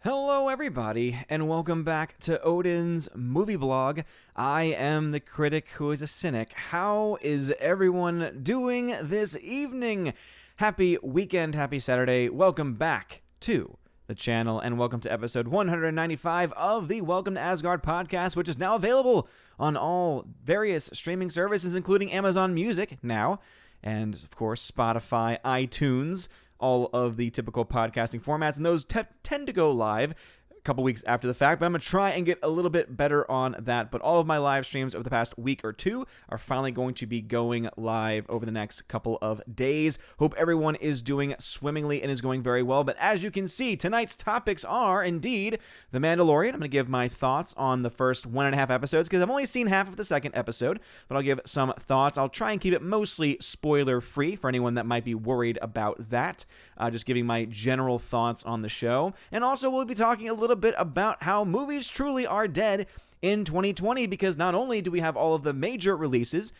Hello everybody, and welcome back to Odin's Movie Blog. I am the critic who is a cynic. How is everyone doing this evening? Happy weekend, happy Saturday. Welcome back to the channel, and welcome to episode 195 of the Welcome to Asgard podcast, which is now available on all various streaming services, including Amazon Music now, and of course Spotify, iTunes, all of the typical podcasting formats, and those tend to go live a couple weeks after the fact, but I'm going to try and get a little bit better on that. But all of my live streams over the past week or two are finally going to be going live over the next couple of days. Hope everyone is doing swimmingly and is going very well. But as you can see, tonight's topics are indeed The Mandalorian. I'm going to give my thoughts on the first 1.5 episodes because I've only seen half of the second episode, but I'll give some thoughts. I'll try and keep it mostly spoiler-free for anyone that might be worried about that. Just giving my general thoughts on the show. And also we'll be talking a little bit about how movies truly are dead in 2020, because not only do we have all of the major releases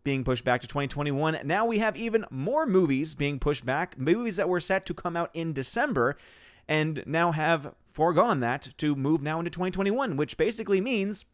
being pushed back to 2021, now we have even more movies being pushed back, movies that were set to come out in December and now have foregone that to move now into 2021, which basically means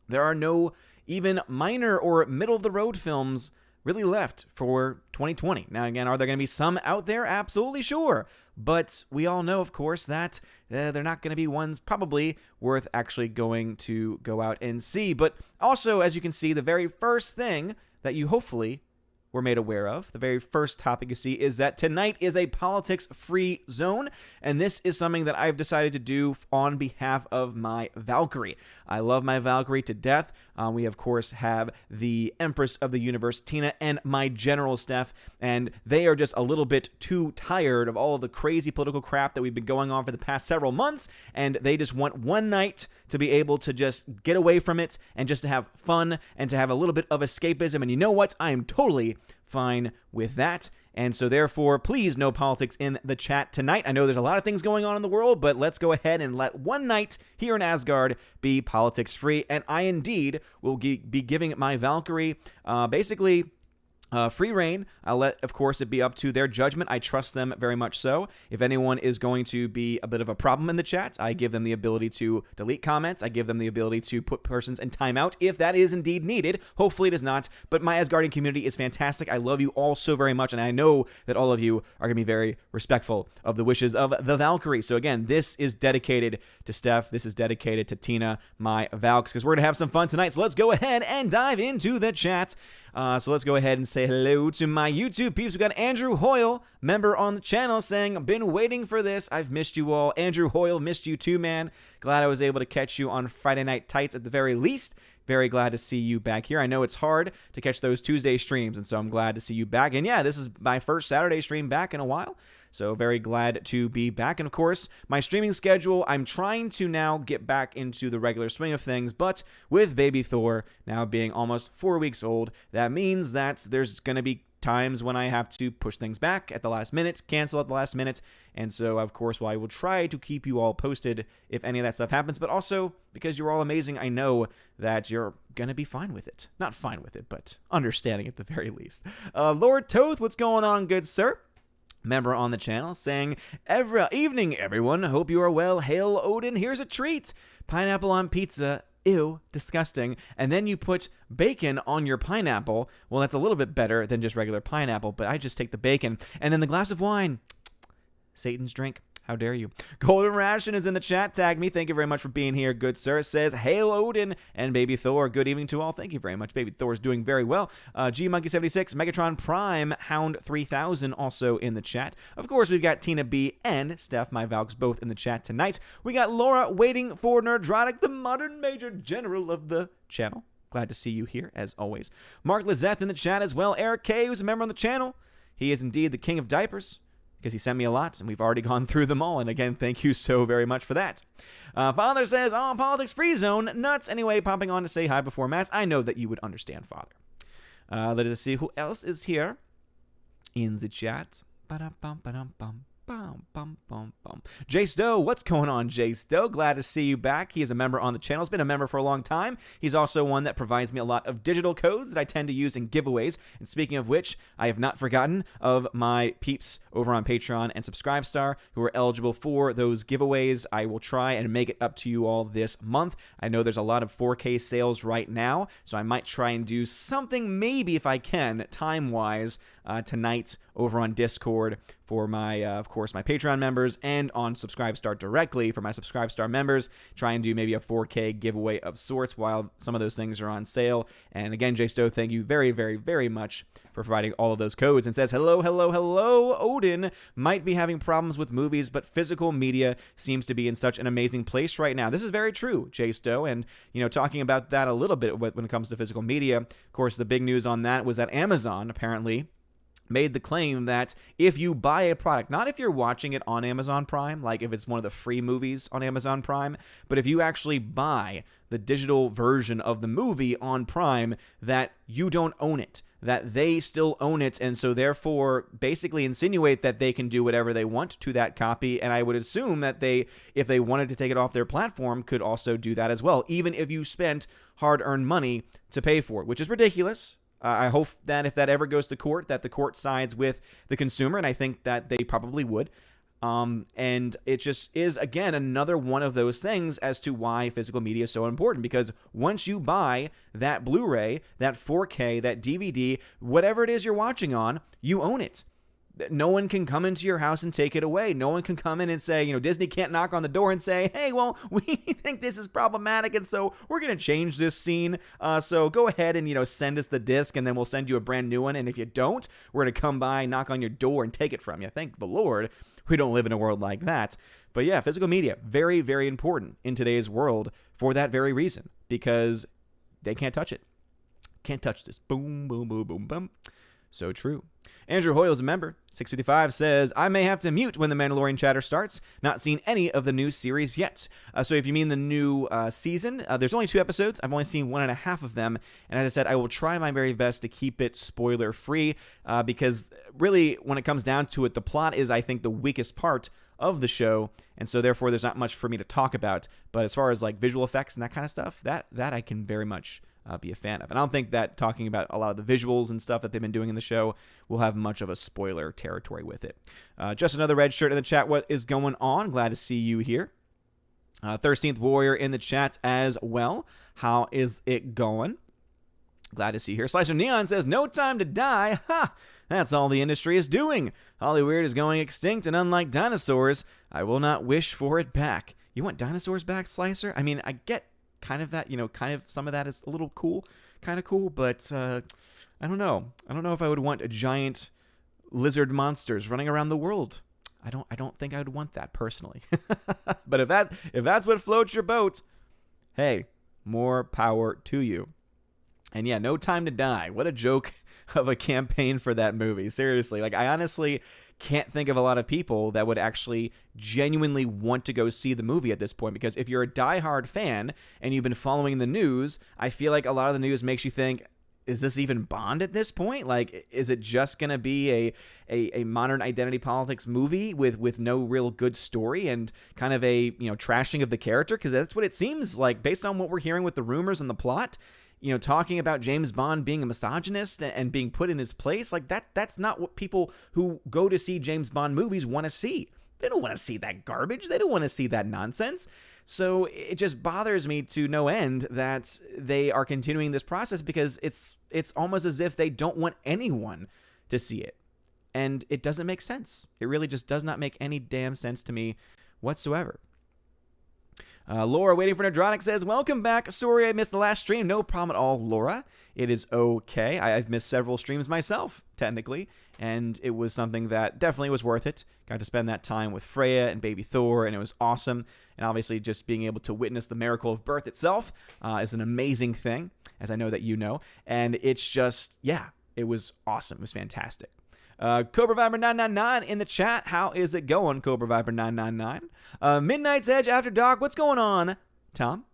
there are no even minor or middle-of-the-road films really left for 2020. Now, again, are there going to be some out there? Absolutely sure. But we all know, of course, that they're not going to be ones probably worth actually going to go out and see. But also, as you can see, the very first thing that you hopefully were made aware of, the very first topic you see, is that tonight is a politics-free zone, and this is something that I've decided to do on behalf of my Valkyrie. I love my Valkyrie to death. We, of course, have the Empress of the Universe, Tina, and my General, Steph, and they are just a little bit too tired of all of the crazy political crap that we've been going on for the past several months, and they just want one night to be able to just get away from it and just to have fun and to have a little bit of escapism, and you know what? I am totally fine with that. And so therefore, please, no politics in the chat tonight. I know there's a lot of things going on in the world, but let's go ahead and let one night here in Asgard be politics free. And I indeed will be giving my Valkyrie basically free reign. I'll let, of course, it be up to their judgment. I trust them very much so. If anyone is going to be a bit of a problem in the chat, I give them the ability to delete comments. I give them the ability to put persons in timeout if that is indeed needed. Hopefully it is not, but my Asgardian community is fantastic. I love you all so very much, and I know that all of you are going to be very respectful of the wishes of the Valkyrie. So again, this is dedicated to Steph. This is dedicated to Tina, my Valks, because we're going to have some fun tonight. So let's go ahead and dive into the chat. So let's go ahead and say hello to my YouTube peeps. We got Andrew Hoyle, member on the channel, saying, I've been waiting for this. I've missed you all. Andrew Hoyle, missed you too, man. Glad I was able to catch you on Friday Night Tights at the very least. Very glad to see you back here. I know it's hard to catch those Tuesday streams, and so I'm glad to see you back. And yeah, this is my first Saturday stream back in a while. So very glad to be back. And of course, my streaming schedule, I'm trying to now get back into the regular swing of things, but with baby Thor now being almost 4 weeks old, that means that there's going to be times when I have to push things back at the last minute, cancel at the last minute. And so, of course, while I will try to keep you all posted if any of that stuff happens, but also because you're all amazing, I know that you're going to be fine with it. Not fine with it, but understanding at the very least. Lord Toth, what's going on, good sir? Member on the channel saying, evening, everyone. Hope you are well. Hail, Odin. Here's a treat. Pineapple on pizza. Ew, disgusting. And then you put bacon on your pineapple. Well, that's a little bit better than just regular pineapple, but I just take the bacon. And then the glass of wine. Satan's drink. How dare you? Golden Ration is in the chat. Tag me. Thank you very much for being here, good sir. Says, Hail Odin and Baby Thor. Good evening to all. Thank you very much. Baby Thor is doing very well. G-Monkey76, Megatron Prime, Hound 3000 also in the chat. Of course, we've got Tina B and Steph, my Valks, both in the chat tonight. We got Laura waiting for Nerdrotic, the modern Major General of the channel. Glad to see you here, as always. Mark Lizette in the chat as well. Eric K, who's a member on the channel. He is indeed the king of diapers, because he sent me a lot, and we've already gone through them all. And again, thank you so very much for that. Father says, oh, politics free zone, nuts. Anyway, popping on to say hi before Mass. I know that you would understand, Father. Let us see who else is here in the chat. Ba-dum-bum, ba-dum-bum. Bum, bum, bum, bum. Jay Stowe, what's going on, Jay Stowe? Glad to see you back. He is a member on the channel. He's been a member for a long time. He's also one that provides me a lot of digital codes that I tend to use in giveaways. And speaking of which, I have not forgotten of my peeps over on Patreon and Subscribestar who are eligible for those giveaways. I will try and make it up to you all this month. I know there's a lot of 4K sales right now, so I might try and do something, maybe if I can, time-wise, tonight over on Discord for my, of course, my Patreon members, and on Subscribestar directly for my Subscribestar members. Try and do maybe a 4K giveaway of sorts while some of those things are on sale. And again, Jay Stowe, thank you very, very, very much for providing all of those codes. And says, hello, hello, hello. Odin might be having problems with movies, but physical media seems to be in such an amazing place right now. This is very true, Jay Stowe. And, you know, talking about that a little bit when it comes to physical media, of course, the big news on that was that Amazon apparently made the claim that if you buy a product, not if you're watching it on Amazon Prime, like if it's one of the free movies on Amazon Prime, but if you actually buy the digital version of the movie on Prime, that you don't own it, that they still own it, and so therefore basically insinuate that they can do whatever they want to that copy. And I would assume that they, if they wanted to take it off their platform, could also do that as well, even if you spent hard-earned money to pay for it, which is ridiculous. I hope that if that ever goes to court, that the court sides with the consumer, and I think that they probably would. And it just is, again, another one of those things as to why physical media is so important, because once you buy that Blu-ray, that 4K, that DVD, whatever it is you're watching on, you own it. No one can come into your house and take it away. No one can come in and say, you know, Disney can't knock on the door and say, hey, well, we think this is problematic, and so we're going to change this scene. So go ahead and, you know, send us the disc, and then we'll send you a brand new one. And if you don't, we're going to come by, knock on your door, and take it from you. Thank the Lord we don't live in a world like that. But yeah, physical media, very, very important in today's world for that very reason, because they can't touch it. Can't touch this. Boom, boom, boom, boom, boom. So true. Andrew Hoyle's a member. 655 says, I may have to mute when the Mandalorian chatter starts. Not seen any of the new series yet. So if you mean the new season, there's only 2 episodes. I've only seen 1.5 of them. And as I said, I will try my very best to keep it spoiler-free because really, when it comes down to it, the plot is, I think, the weakest part of the show. And so therefore, there's not much for me to talk about. But as far as like visual effects and that kind of stuff, that I can very much be a fan of. And I don't think that talking about a lot of the visuals and stuff that they've been doing in the show will have much of a spoiler territory with it. Just another red shirt in the chat. What is going on? Glad to see you here. 13th Warrior in the chat as well. How is it going? Glad to see you here. Slicer Neon says, no time to die. Ha! That's all the industry is doing. Hollywood is going extinct, and unlike dinosaurs, I will not wish for it back. You want dinosaurs back, Slicer? I mean, I get kind of that, you know, kind of some of that is a little cool, kind of cool, but I don't know. I don't know if I would want a giant lizard monsters running around the world. I don't think I would want that personally. But if that's what floats your boat, hey, more power to you. And yeah, No Time to Die. What a joke of a campaign for that movie. Seriously, like I honestly can't think of a lot of people that would actually genuinely want to go see the movie at this point, because if you're a diehard fan and you've been following the news, I feel like a lot of the news makes you think, is this even Bond at this point? Like, is it just going to be a modern identity politics movie with no real good story and kind of a, you know, trashing of the character? Because that's what it seems like based on what we're hearing with the rumors and the plot. You know, talking about James Bond being a misogynist and being put in his place, like that's not what people who go to see James Bond movies want to see. They don't want to see that garbage. They don't want to see that nonsense. So it just bothers me to no end that they are continuing this process, because it's almost as if they don't want anyone to see it. And it doesn't make sense. It really just does not make any damn sense to me whatsoever. Laura, waiting for Nerdronic, says, welcome back. Sorry I missed the last stream. No problem at all, Laura. It is okay. I've missed several streams myself, technically, and it was something that definitely was worth it. Got to spend that time with Freya and baby Thor, and it was awesome. And obviously just being able to witness the miracle of birth itself is an amazing thing, as I know that you know. And it's just, yeah, it was awesome. It was fantastic. Cobra Viper 999 in the chat. How is it going, Cobra Viper 999? Midnight's Edge After Dark. What's going on, Tom?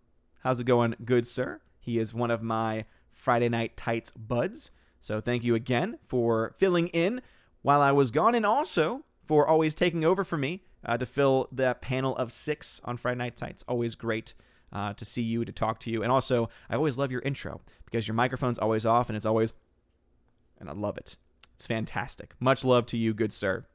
How's it going, good sir? He is one of my Friday Night Tights buds. So thank you again for filling in while I was gone, and also for always taking over for me to fill that panel of 6 on Friday Night Tights. Always great to see you, to talk to you. And also, I always love your intro because your microphone's always off and it's always, and I love it. It's fantastic. Much love to you, good sir.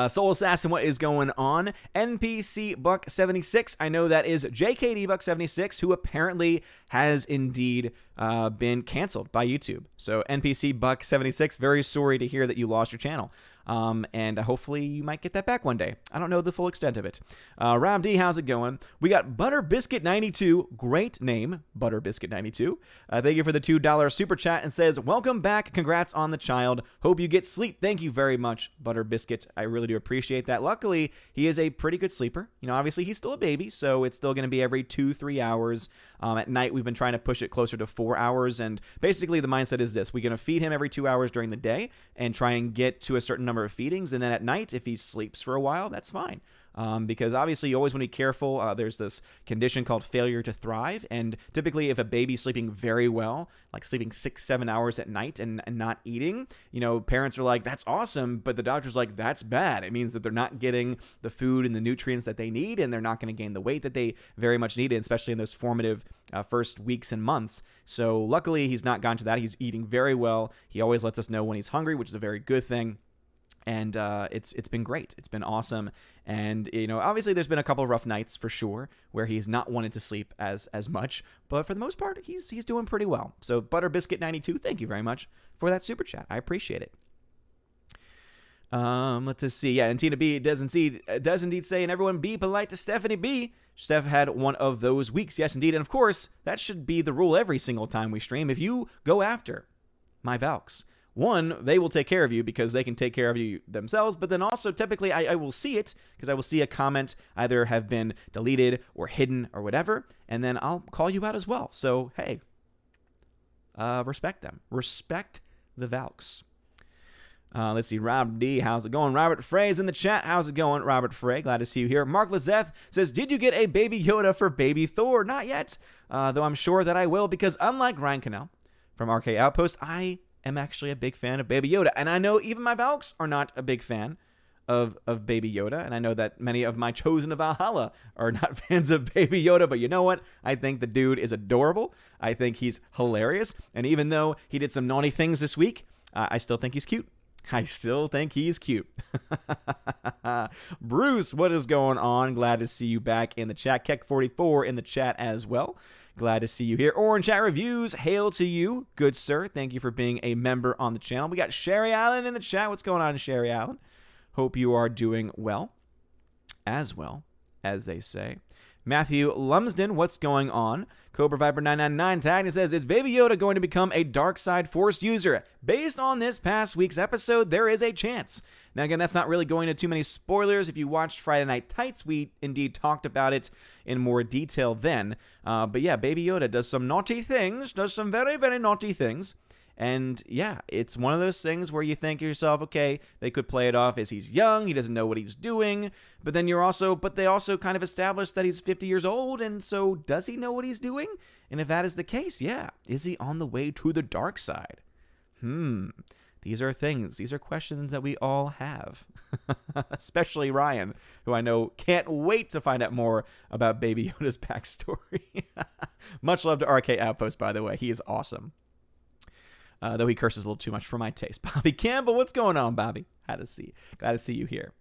Soul Assassin, what is going on? NPC Buck 76. I know that is JKD Buck 76, who apparently has indeed been canceled by YouTube. So NPC Buck 76, very sorry to hear that you lost your channel. And hopefully you might get that back one day. I don't know the full extent of it. Rob D, how's it going? We got Butter Biscuit 92, great name, Butter Biscuit 92. Thank you for the $2 super chat and says, welcome back, congrats on the child. Hope you get sleep. Thank you very much, Butter Biscuit. I really do appreciate that. Luckily, he is a pretty good sleeper. You know, obviously he's still a baby, so it's still going to be every 2-3 hours. At night, we've been trying to push it closer to 4 hours, and basically the mindset is this: we're going to feed him every 2 hours during the day and try and get to a certain number of feedings, and then at night, if he sleeps for a while, that's fine. Because obviously you always want to be careful. There's this condition called failure to thrive, and typically if a baby's sleeping very well, like sleeping 6-7 hours at night and not eating, you know, parents are like, that's awesome, but the doctor's like, that's bad. It means that they're not getting the food and the nutrients that they need, and they're not going to gain the weight that they very much need, especially in those formative first weeks and months. So luckily he's not gone to that. He's eating very well. He always lets us know when he's hungry, which is a very good thing. And it's been great. It's been awesome. And, you know, obviously there's been a couple of rough nights for sure where he's not wanted to sleep as much. But for the most part, he's doing pretty well. So Butter Biscuit 92, thank you very much for that super chat. I appreciate it. Let's just see. Yeah, and Tina B does indeed say, and everyone be polite to Stephanie B. Steph had one of those weeks. Yes, indeed. And of course, that should be the rule every single time we stream. If you go after my Valks, one, they will take care of you because they can take care of you themselves, but then also typically I will see it because I will see a comment either have been deleted or hidden or whatever, and then I'll call you out as well. So, hey, respect them. Respect the Valks. Let's see. Rob D, how's it going? Robert Frey is in the chat. How's it going, Robert Frey? Glad to see you here. Mark Lizeth says, did you get a baby Yoda for baby Thor? Not yet, though I'm sure that I will because unlike Ryan Cannell from RK Outpost, I am actually a big fan of Baby Yoda, and I know even my Valks are not a big fan of Baby Yoda, and I know that many of my Chosen of Valhalla are not fans of Baby Yoda, but you know what? I think the dude is adorable. I think he's hilarious, and even though he did some naughty things this week, I still think he's cute. I still think he's cute. Bruce, what is going on? Glad to see you back in the chat. Keck44 in the chat as well. Glad to see you here. Orange Chat Reviews, hail to you, good sir. Thank you for being a member on the channel. We got Sherry Allen in the chat. What's going on, Sherry Allen? Hope you are doing well as they say. Matthew Lumsden, what's going on? Cobra Viper 999 tagged and says, is Baby Yoda going to become a dark side Force user? Based on this past week's episode, there is a chance. Now, again, that's not really going into too many spoilers. If you watched Friday Night Tights, we indeed talked about it in more detail then. But yeah, Baby Yoda does some naughty things, does some very, very naughty things. And yeah, it's one of those things where you think to yourself, okay, they could play it off as he's young, he doesn't know what he's doing, but then they also kind of establish that he's 50 years old, and so does he know what he's doing? And if that is the case, yeah, is he on the way to the dark side? These are questions that we all have, especially Ryan, who I know can't wait to find out more about Baby Yoda's backstory. Much love to RK Outpost, by the way, he is awesome. Though he curses a little too much for my taste. Bobby Campbell, what's going on, Bobby? Glad to see you here.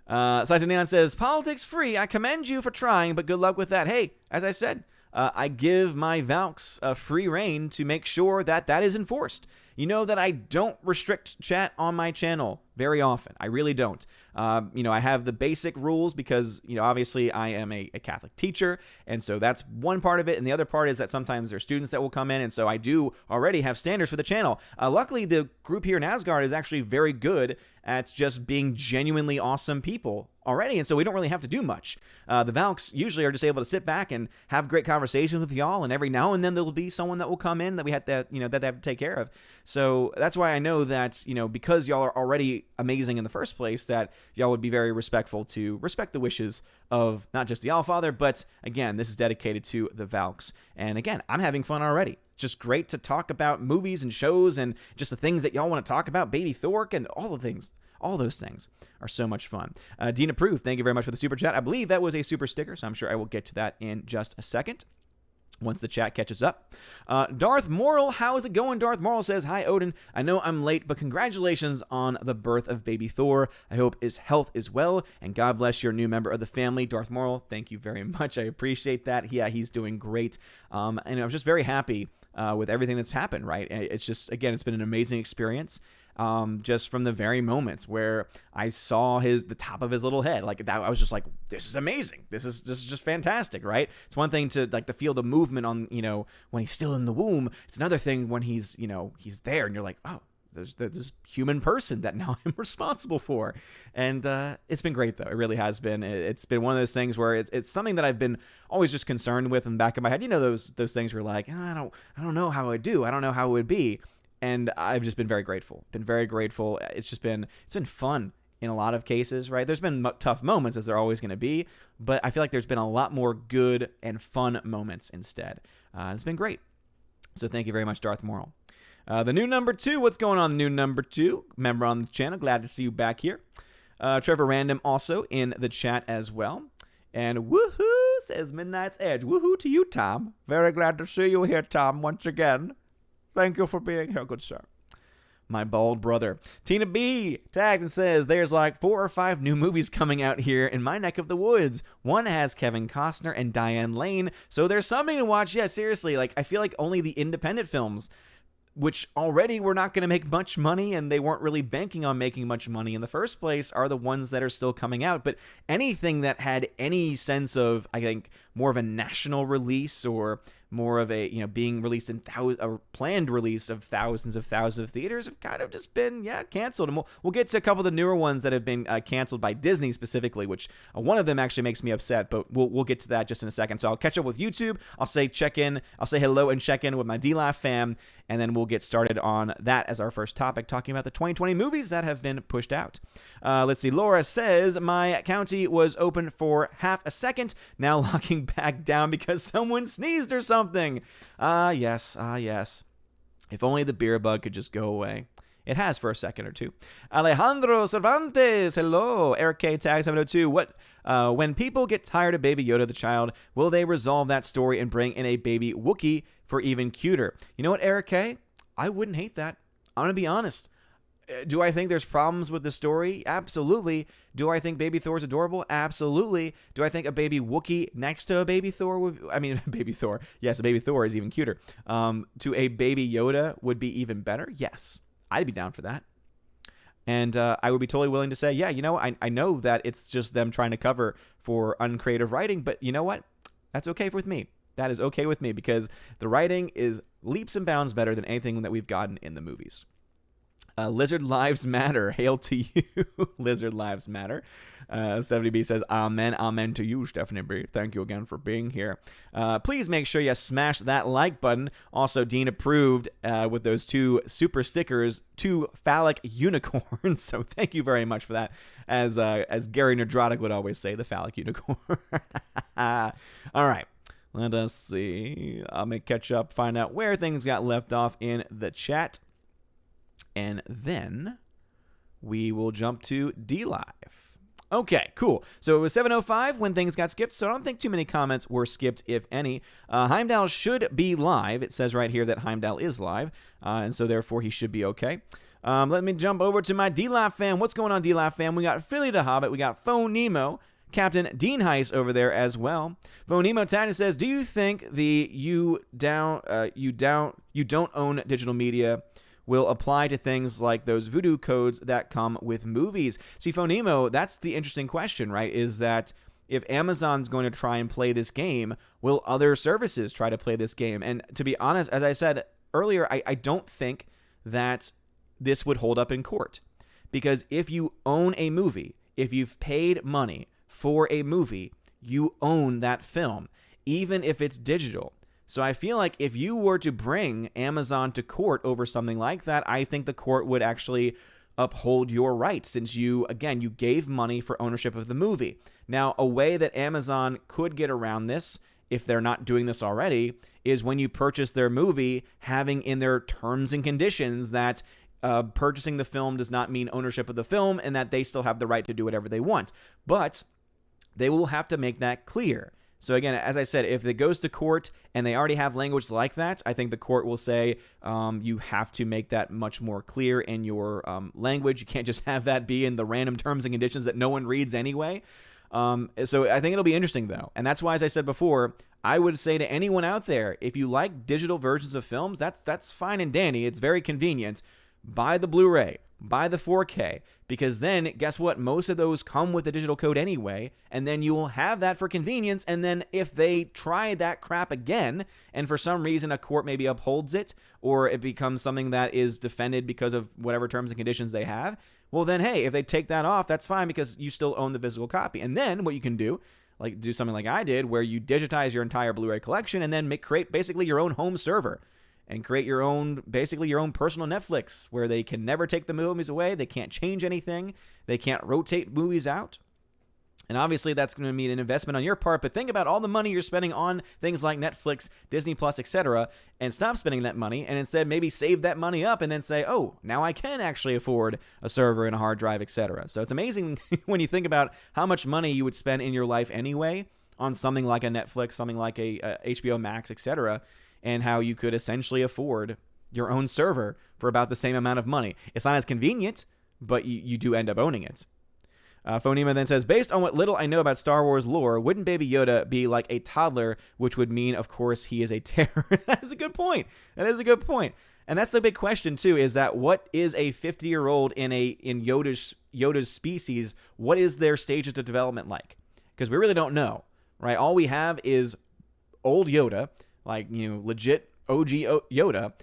Saito Neon says, politics free. I commend you for trying, but good luck with that. Hey, as I said, I give my Valks free reign to make sure that is enforced. You know that I don't restrict chat on my channel very often. I really don't. I have the basic rules because, obviously I am a Catholic teacher, and so that's one part of it, and the other part is that sometimes there are students that will come in, and so I do already have standards for the channel. Luckily, the group here in Asgard is actually very good at just being genuinely awesome people already, and so we don't really have to do much. The Valks usually are just able to sit back and have great conversations with y'all, and every now and then there will be someone that will come in that we have to, that they have to take care of. So that's why I know that, because y'all are already amazing in the first place, that y'all would be very respectful to respect the wishes of not just the Allfather, but again, this is dedicated to the Valks. And again, I'm having fun already. Just great to talk about movies and shows and just the things that y'all want to talk about, Baby Thork and all the things. All those things are so much fun. Dean Approved, thank you very much for the super chat. I believe that was a super sticker, so I'm sure I will get to that in just a second once the chat catches up. Darth Moral, how is it going? Darth Moral says, hi, Odin. I know I'm late, but congratulations on the birth of baby Thor. I hope his health is well, and God bless your new member of the family. Darth Moral, thank you very much. I appreciate that. Yeah, he's doing great. And I was just very happy with everything that's happened, right? It's just, again, it's been an amazing experience. Just from the very moments where I saw the top of his little head, like that, I was just like, this is amazing. This is just fantastic, right? It's one thing to feel the movement on, when he's still in the womb. It's another thing when he's there and you're like, oh, there's this human person that now I'm responsible for. And it's been great, though. It really has been. It's been one of those things where it's something that I've been always just concerned with in the back of my head. Those things where like, I don't know how I'd do. I don't know how it would be. And I've just been very grateful. It's been fun in a lot of cases, right? There's been tough moments, as there always going to be, but I feel like there's been a lot more good and fun moments instead. It's been great. So thank you very much, Darth Moral. The new number 2, what's going on, new number 2? Member on the channel, glad to see you back here. Trevor Random also in the chat as well. And woohoo, says Midnight's Edge. Woohoo to you, Tom. Very glad to see you here, Tom, once again. Thank you for being here, good sir. My bald brother. Tina B tagged and says, there's like 4 or 5 new movies coming out here in my neck of the woods. One has Kevin Costner and Diane Lane, so there's something to watch. Yeah, seriously, I feel like only the independent films, which already were not going to make much money and they weren't really banking on making much money in the first place, are the ones that are still coming out. But anything that had any sense of, I think, more of a national release or more of a, being released in a planned release of thousands of theaters have kind of just been, canceled. And we'll get to a couple of the newer ones that have been canceled by Disney specifically, which one of them actually makes me upset, but we'll get to that just in a second. So I'll catch up with YouTube. I'll say hello and check in with my D-Live fam, and then we'll get started on that as our first topic, talking about the 2020 movies that have been pushed out. Let's see. Laura says, my county was open for half a second, now locking back down because someone sneezed or something. Yes. If only the beer bug could just go away. It has for a second or two. Alejandro Cervantes, hello. Eric K. Tag 702. When people get tired of Baby Yoda the child, will they resolve that story and bring in a baby Wookiee for even cuter? You know what, Eric K.? I wouldn't hate that. I'm going to be honest. Do I think there's problems with the story? Absolutely. Do I think Baby Thor's adorable? Absolutely. Do I think a baby Wookiee next to a baby Thor baby Thor. Yes, a baby Thor is even cuter. To a baby Yoda would be even better? Yes. I'd be down for that. And I would be totally willing to say, yeah, I know that it's just them trying to cover for uncreative writing, but you know what? That's okay with me. That is okay with me because the writing is leaps and bounds better than anything that we've gotten in the movies. Lizard Lives Matter. Hail to you, Lizard Lives Matter. 70B says, amen to you, Stephanie B. Thank you again for being here. Please make sure you smash that like button. Also, Dean approved with those 2 super stickers, 2 phallic unicorns. So thank you very much for that. As Gary Nadrotic would always say, the phallic unicorn. All right. Let us see. I'm going to catch up, find out where things got left off in the chat. And then we will jump to D-Live. Okay, cool. So it was 7:05 when things got skipped, so I don't think too many comments were skipped, if any. Heimdall should be live. It says right here that Heimdall is live, and so therefore he should be okay. Let me jump over to my D-Live fam. What's going on, D-Live fam? We got Philly the Hobbit. We got Phone Nemo. Captain Dean Heiss over there as well. Vonemo Titan says, do you think the you don't own digital media will apply to things like those voodoo codes that come with movies? See, Phonemo, that's the interesting question, right? Is that if Amazon's going to try and play this game, will other services try to play this game? And to be honest, as I said earlier, I don't think that this would hold up in court. Because if you own a movie, if you've paid money for a movie, you own that film, even if it's digital. So I feel like if you were to bring Amazon to court over something like that, I think the court would actually uphold your rights since you gave money for ownership of the movie. Now, a way that Amazon could get around this, if they're not doing this already, is when you purchase their movie, having in their terms and conditions that purchasing the film does not mean ownership of the film, and that they still have the right to do whatever they want. But they will have to make that clear. So again, as I said, if it goes to court and they already have language like that, I think the court will say you have to make that much more clear in your language. You can't just have that be in the random terms and conditions that no one reads anyway. So I think it'll be interesting, though. And that's why, as I said before, I would say to anyone out there, if you like digital versions of films, that's fine and dandy. It's very convenient. Buy the Blu-ray. Buy the 4K, because then guess what? Most of those come with a digital code anyway, and then you will have that for convenience. And then if they try that crap again, and for some reason a court maybe upholds it, or it becomes something that is defended because of whatever terms and conditions they have, well then, hey, if they take that off, that's fine, because you still own the physical copy. And then what you can do, like do something like I did, where you digitize your entire Blu-ray collection and then create basically your own home server. And create your own, basically your own personal Netflix, where they can never take the movies away. They can't change anything. They can't rotate movies out. And obviously that's going to mean an investment on your part. But think about all the money you're spending on things like Netflix, Disney Plus, etc., and stop spending that money, and instead maybe save that money up and then say, oh, now I can actually afford a server and a hard drive, etc. So it's amazing when you think about how much money you would spend in your life anyway on something like a Netflix, something like a HBO Max, etc., and how you could essentially afford your own server for about the same amount of money. It's not as convenient, but you do end up owning it. Phonema then says, based on what little I know about Star Wars lore, wouldn't Baby Yoda be like a toddler, which would mean, of course, he is a terror? That is a good point. That is a good point. And that's the big question, too, is that what is a 50-year-old in Yoda's species? What is their stages of development like? Because we really don't know, right? All we have is old Yoda, like, legit OG Yoda,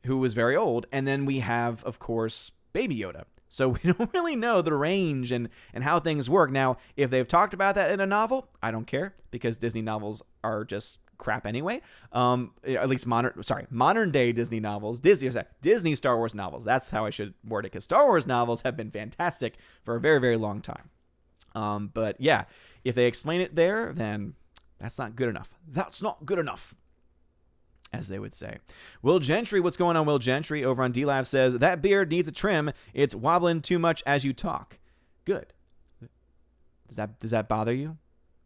who was very old. And then we have, of course, Baby Yoda. So we don't really know the range and how things work. Now, if they've talked about that in a novel, I don't care, because Disney novels are just crap anyway. At least modern day Disney novels, Disney Star Wars novels. That's how I should word it, because Star Wars novels have been fantastic for a very, very long time. But yeah, if they explain it there, then that's not good enough. That's not good enough, as they would say. Will Gentry, what's going on, Will Gentry, over on DLab says, that beard needs a trim. It's wobbling too much as you talk. Good. Does that bother you?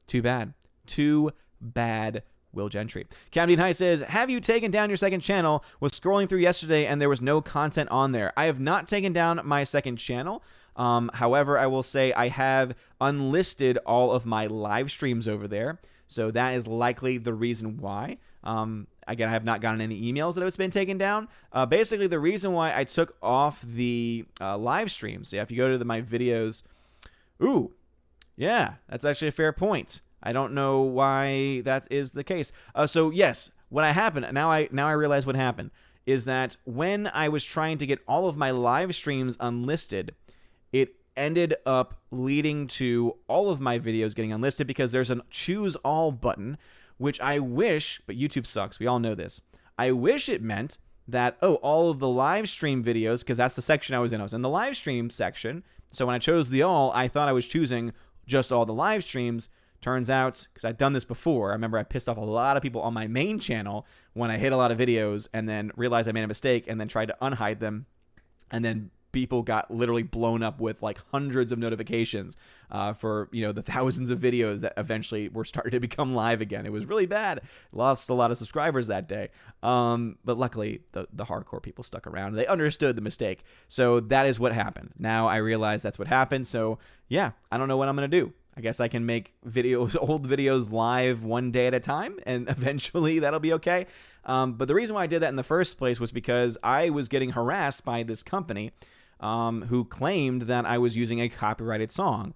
Too bad. Too bad, Will Gentry. Camden High says, have you taken down your second channel? Was scrolling through yesterday and there was no content on there. I have not taken down my second channel. However, I will say I have unlisted all of my live streams over there. So that is likely the reason why. Again, I have not gotten any emails that it's been taken down. Basically, the reason why I took off the live streams, if you go to my videos, ooh, yeah, that's actually a fair point. I don't know why that is the case. So yes, what happened, now I realize what happened, is that when I was trying to get all of my live streams unlisted, it ended up leading to all of my videos getting unlisted, because there's a choose all button, which I wish, but YouTube sucks, we all know this. I wish it meant that, all of the live stream videos, because that's the section I was in the live stream section. So when I chose the all, I thought I was choosing just all the live streams. Turns out, because I've done this before, I remember I pissed off a lot of people on my main channel when I hit a lot of videos and then realized I made a mistake and then tried to unhide them, and then people got literally blown up with like hundreds of notifications for the thousands of videos that eventually were starting to become live again. It was really bad. Lost a lot of subscribers that day. But luckily the hardcore people stuck around. They understood the mistake. So that is what happened. Now I realize that's what happened. So yeah, I don't know what I'm going to do. I guess I can make old videos live one day at a time, and eventually that'll be okay. But the reason why I did that in the first place was because I was getting harassed by this company who claimed that I was using a copyrighted song.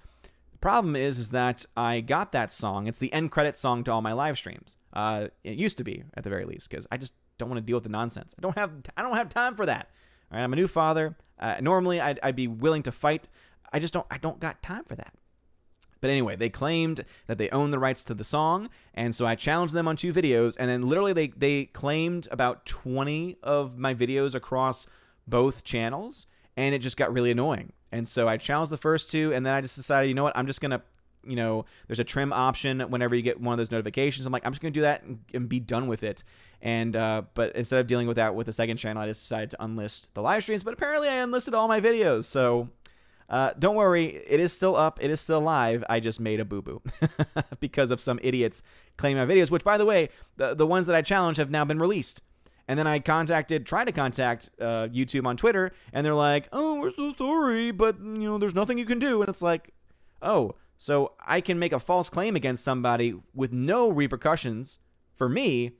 The problem is that I got that song. It's the end credit song to all my live streams. It used to be, at the very least, because I just don't want to deal with the nonsense. I don't have time for that. All right, I'm a new father. Normally, I'd be willing to fight. I don't got time for that. But anyway, they claimed that they own the rights to the song, and so I challenged them on 2 videos, and then literally they claimed about 20 of my videos across both channels, and it just got really annoying. And so I challenged the first 2, and then I just decided, you know what, I'm just going to there's a trim option whenever you get one of those notifications. I'm like, I'm just going to do that and be done with it. And but instead of dealing with that with the second channel, I just decided to unlist the live streams. But apparently I unlisted all my videos. So don't worry, it is still up. It is still live. I just made a boo-boo because of some idiots claiming my videos, which, by the way, the ones that I challenged have now been released. And then I tried to contact YouTube on Twitter, and they're like, oh, we're so sorry, but, there's nothing you can do. And it's like, oh, so I can make a false claim against somebody with no repercussions for me,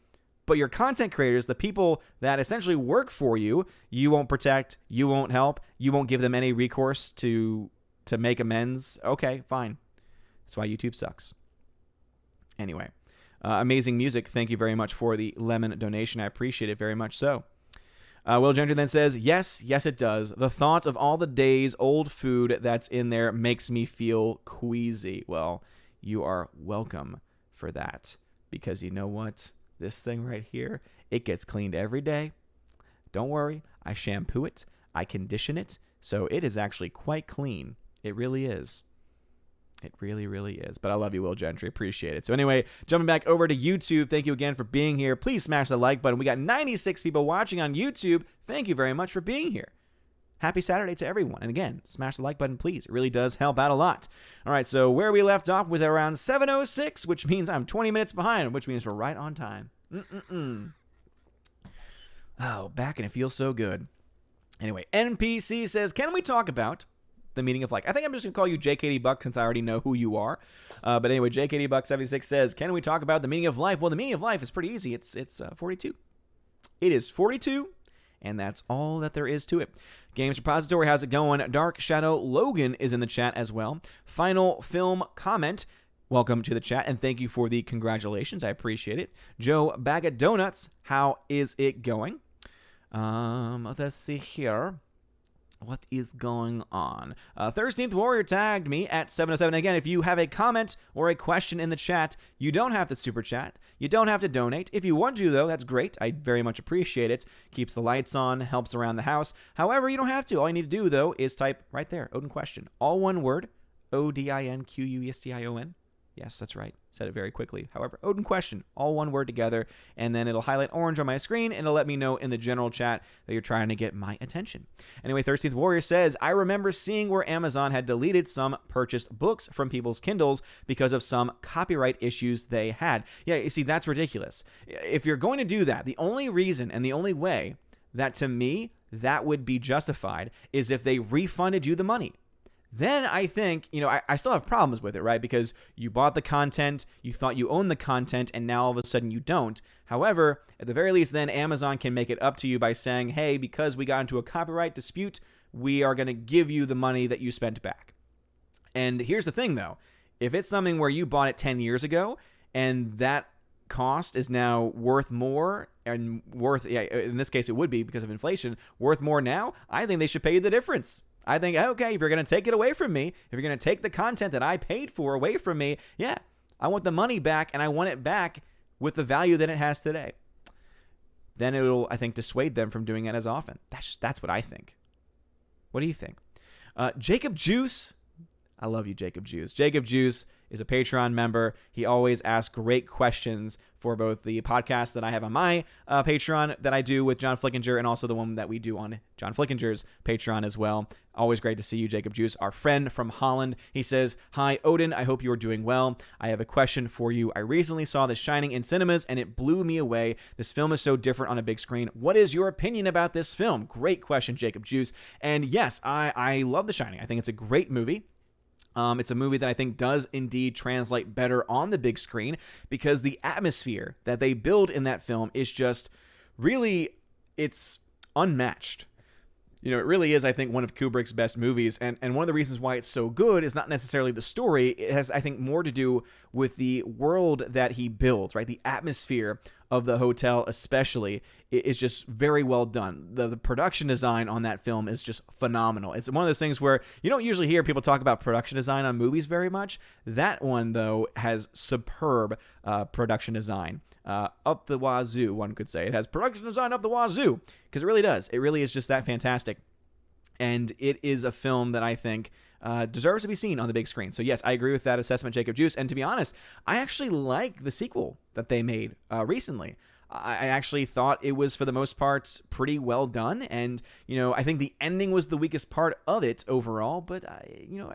but your content creators, the people that essentially work for you, you won't protect, you won't help, you won't give them any recourse to make amends. Okay, fine. That's why YouTube sucks. Anyway, amazing music. Thank you very much for the lemon donation. I appreciate it very much so. Will Gentry then says, yes, it does. The thought of all the days old food that's in there makes me feel queasy. Well, you are welcome for that, because you know what? This thing right here, it gets cleaned every day. Don't worry. I shampoo it. I condition it. So it is actually quite clean. It really is. It really, really is. But I love you, Will Gentry. Appreciate it. So anyway, jumping back over to YouTube, thank you again for being here. Please smash the like button. We got 96 people watching on YouTube. Thank you very much for being here. Happy Saturday to everyone. And again, smash the like button, please. It really does help out a lot. All right, so where we left off was around 7:06, which means I'm 20 minutes behind, which means we're right on time. Oh, back and it feels so good. Anyway, NPC says, can we talk about the meaning of life? I think I'm just going to call you JKD Buck since I already know who you are. But anyway, JKD Buck 76 says, can we talk about the meaning of life? Well, the meaning of life is pretty easy. It's 42. It is 42, and that's all that there is to it. Games Repository, how's it going? Dark Shadow Logan is in the chat as well. Final Film Comment, welcome to the chat, and thank you for the congratulations. I appreciate it. Joe Bag of Donuts, how is it going? Let's see here. What is going on? 13th Warrior tagged me at 707. Again, if you have a comment or a question in the chat, you don't have to super chat. You don't have to donate. If you want to, though, that's great. I very much appreciate it. Keeps the lights on, helps around the house. However, you don't have to. All you need to do, though, is type right there, Odin question. All one word, ODINQUESTION. Yes, that's right. Said it very quickly. However, Odin question, all one word together, and then it'll highlight orange on my screen, and it'll let me know in the general chat that you're trying to get my attention. Anyway, 13th Warrior says, I remember seeing where Amazon had deleted some purchased books from people's Kindles because of some copyright issues they had. Yeah, you see, that's ridiculous. If you're going to do that, the only reason and the only way that, to me, that would be justified is if they refunded you the money. Then I think, I still have problems with it, right? Because you bought the content, you thought you owned the content, and now all of a sudden you don't. However, at the very least, then Amazon can make it up to you by saying, hey, because we got into a copyright dispute, we are going to give you the money that you spent back. And here's the thing, though. If it's something where you bought it 10 years ago, and that cost is now worth more, and in this case it would be because of inflation, worth more now, I think they should pay you the difference. I think, okay, if you're going to take it away from me, if you're going to take the content that I paid for away from me, yeah, I want the money back, and I want it back with the value that it has today. Then it'll, I think, dissuade them from doing it as often. That's what I think. What do you think? Jacob Juice. I love you, Jacob Juice. Jacob Juice is a Patreon member. He always asks great questions for both the podcast that I have on my Patreon that I do with John Flickinger, and also the one that we do on John Flickinger's Patreon as well. Always great to see you, Jacob Juice, our friend from Holland. He says, hi, Odin. I hope you are doing well. I have a question for you. I recently saw The Shining in cinemas, and it blew me away. This film is so different on a big screen. What is your opinion about this film? Great question, Jacob Juice. And yes, I love The Shining. I think it's a great movie. It's a movie that I think does indeed translate better on the big screen because the atmosphere that they build in that film is just really, it's unmatched. It really is, I think, one of Kubrick's best movies, and one of the reasons why it's so good is not necessarily the story. It has, I think, more to do with the world that he builds, right? The atmosphere of the hotel especially is just very well done. The production design on that film is just phenomenal. It's one of those things where you don't usually hear people talk about production design on movies very much. That one, though, has superb production design. Up the wazoo, one could say. It has production design up the wazoo, because it really does. It really is just that fantastic. And it is a film that I think deserves to be seen on the big screen. So yes, I agree with that assessment, Jacob Juice. And to be honest, I actually like the sequel that they made recently. I actually thought it was, for the most part, pretty well done. And, I think the ending was the weakest part of it overall. But,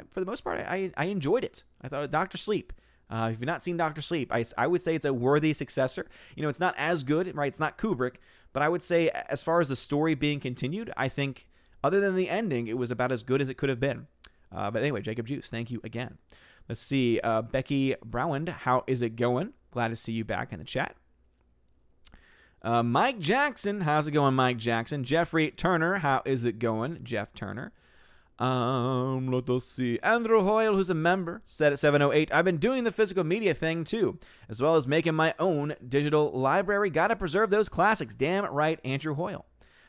for the most part, I enjoyed it. I thought Dr. Sleep. If you've not seen Dr. Sleep, I would say it's a worthy successor. It's not as good, right? It's not Kubrick. But I would say, as far as the story being continued, I think, other than the ending, it was about as good as it could have been. But anyway, Jacob Juice, thank you again. Let's see. Becky Browand, how is it going? Glad to see you back in the chat. Mike Jackson, how's it going, Mike Jackson? Jeffrey Turner, how is it going, Jeff Turner? Let us see. Andrew Hoyle, who's a member, said at 708, I've been doing the physical media thing too, as well as making my own digital library. Gotta preserve those classics. Damn right, Andrew Hoyle.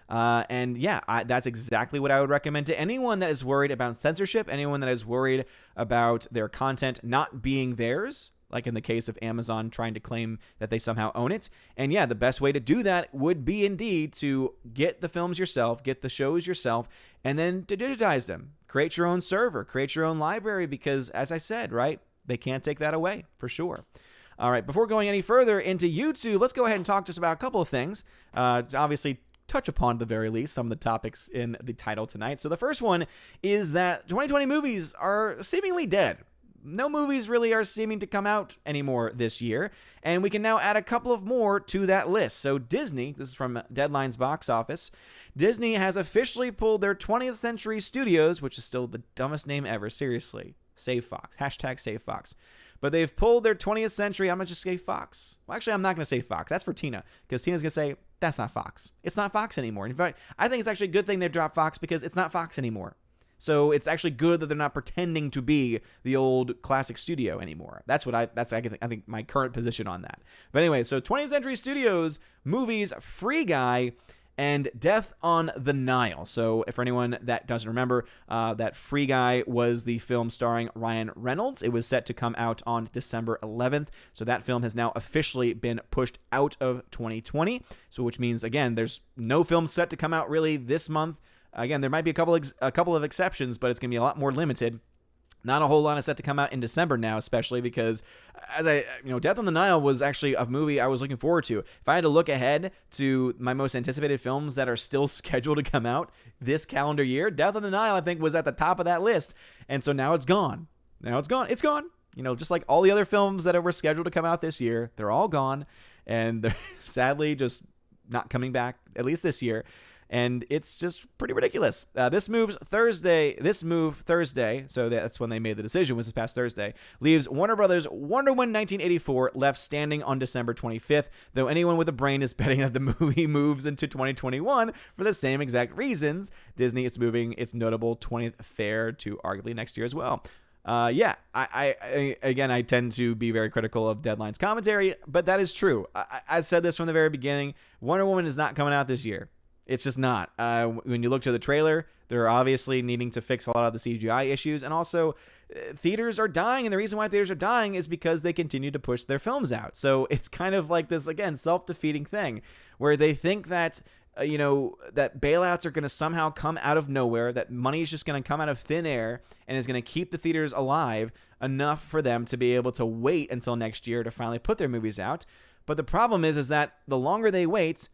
And yeah, that's exactly what I would recommend to anyone that is worried about censorship, anyone that is worried about their content not being theirs, like in the case of Amazon trying to claim that they somehow own it. And yeah, the best way to do that would be indeed to get the films yourself, get the shows yourself, and then to digitize them. Create your own server, create your own library, because as I said, right, they can't take that away for sure. All right, before going any further into YouTube, let's go ahead and talk just about a couple of things. Obviously, touch upon, at the very least, some of the topics in the title tonight. So the first one is that 2020 movies are seemingly dead. No movies really are seeming to come out anymore this year, and we can now add a couple of more to that list. So Disney, this is from Deadline's box office, Disney has officially pulled their 20th Century Studios, which is still the dumbest name ever, seriously. Save Fox, hashtag Save Fox. But they've pulled their 20th Century, I'm going to just say Fox. Well, actually, I'm not going to say Fox. That's for Tina, because Tina's going to say, that's not Fox. It's not Fox anymore. In fact, I think it's actually a good thing they dropped Fox, because it's not Fox anymore. So it's actually good that they're not pretending to be the old classic studio anymore. I think my current position on that. But anyway, so 20th Century Studios movies, Free Guy and Death on the Nile. So for anyone that doesn't remember, that Free Guy was the film starring Ryan Reynolds. It was set to come out on December 11th. So that film has now officially been pushed out of 2020. So which means, again, there's no film set to come out really this month. Again, there might be a couple of exceptions, but it's going to be a lot more limited. Not a whole lot is set to come out in December now, especially because, Death on the Nile was actually a movie I was looking forward to. If I had to look ahead to my most anticipated films that are still scheduled to come out this calendar year, Death on the Nile, I think, was at the top of that list. And so now it's gone. It's gone. Just like all the other films that were scheduled to come out this year, they're all gone. And they're sadly just not coming back, at least this year. And it's just pretty ridiculous. This move Thursday, so that's when they made the decision, was this past Thursday, leaves Warner Brothers' Wonder Woman 1984 left standing on December 25th, though anyone with a brain is betting that the movie moves into 2021 for the same exact reasons. Disney is moving its notable 20th fair to arguably next year as well. I tend to be very critical of Deadline's commentary, but that is true. I said this from the very beginning. Wonder Woman is not coming out this year. It's just not. When you look to the trailer, they're obviously needing to fix a lot of the CGI issues. And also, theaters are dying. And the reason why theaters are dying is because they continue to push their films out. So it's kind of like this, again, self-defeating thing where they think that, that bailouts are going to somehow come out of nowhere, that money is just going to come out of thin air and is going to keep the theaters alive enough for them to be able to wait until next year to finally put their movies out. But the problem is that the longer they wait,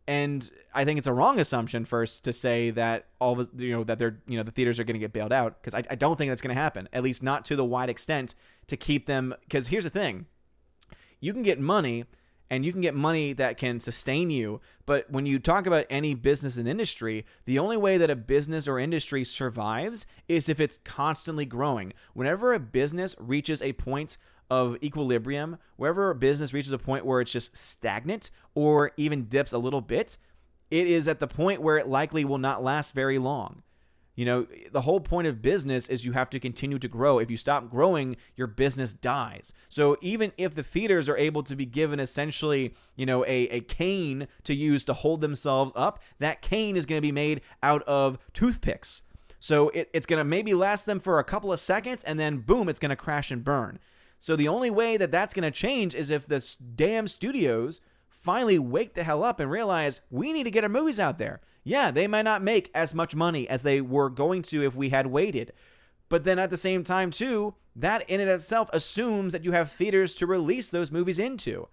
and I think it's a wrong assumption first to say that the theaters are going to get bailed out, because I don't think that's going to happen, at least not to the wide extent to keep them. Because here's the thing, you can get money, and you can get money that can sustain you, but when you talk about any business and industry, the only way that a business or industry survives is if it's constantly growing. Whenever a business reaches a point of equilibrium, wherever a business reaches a point where it's just stagnant or even dips a little bit, it is at the point where it likely will not last very long. The whole point of business is you have to continue to grow. If you stop growing, your business dies. So even if the theaters are able to be given essentially, a cane to use to hold themselves up, that cane is going to be made out of toothpicks. So it's going to maybe last them for a couple of seconds, and then boom, it's going to crash and burn. So the only way that that's going to change is if the damn studios finally wake the hell up and realize we need to get our movies out there. Yeah, they might not make as much money as they were going to if we had waited, But then at the same time, too, that in and of itself assumes that you have theaters to release those movies into.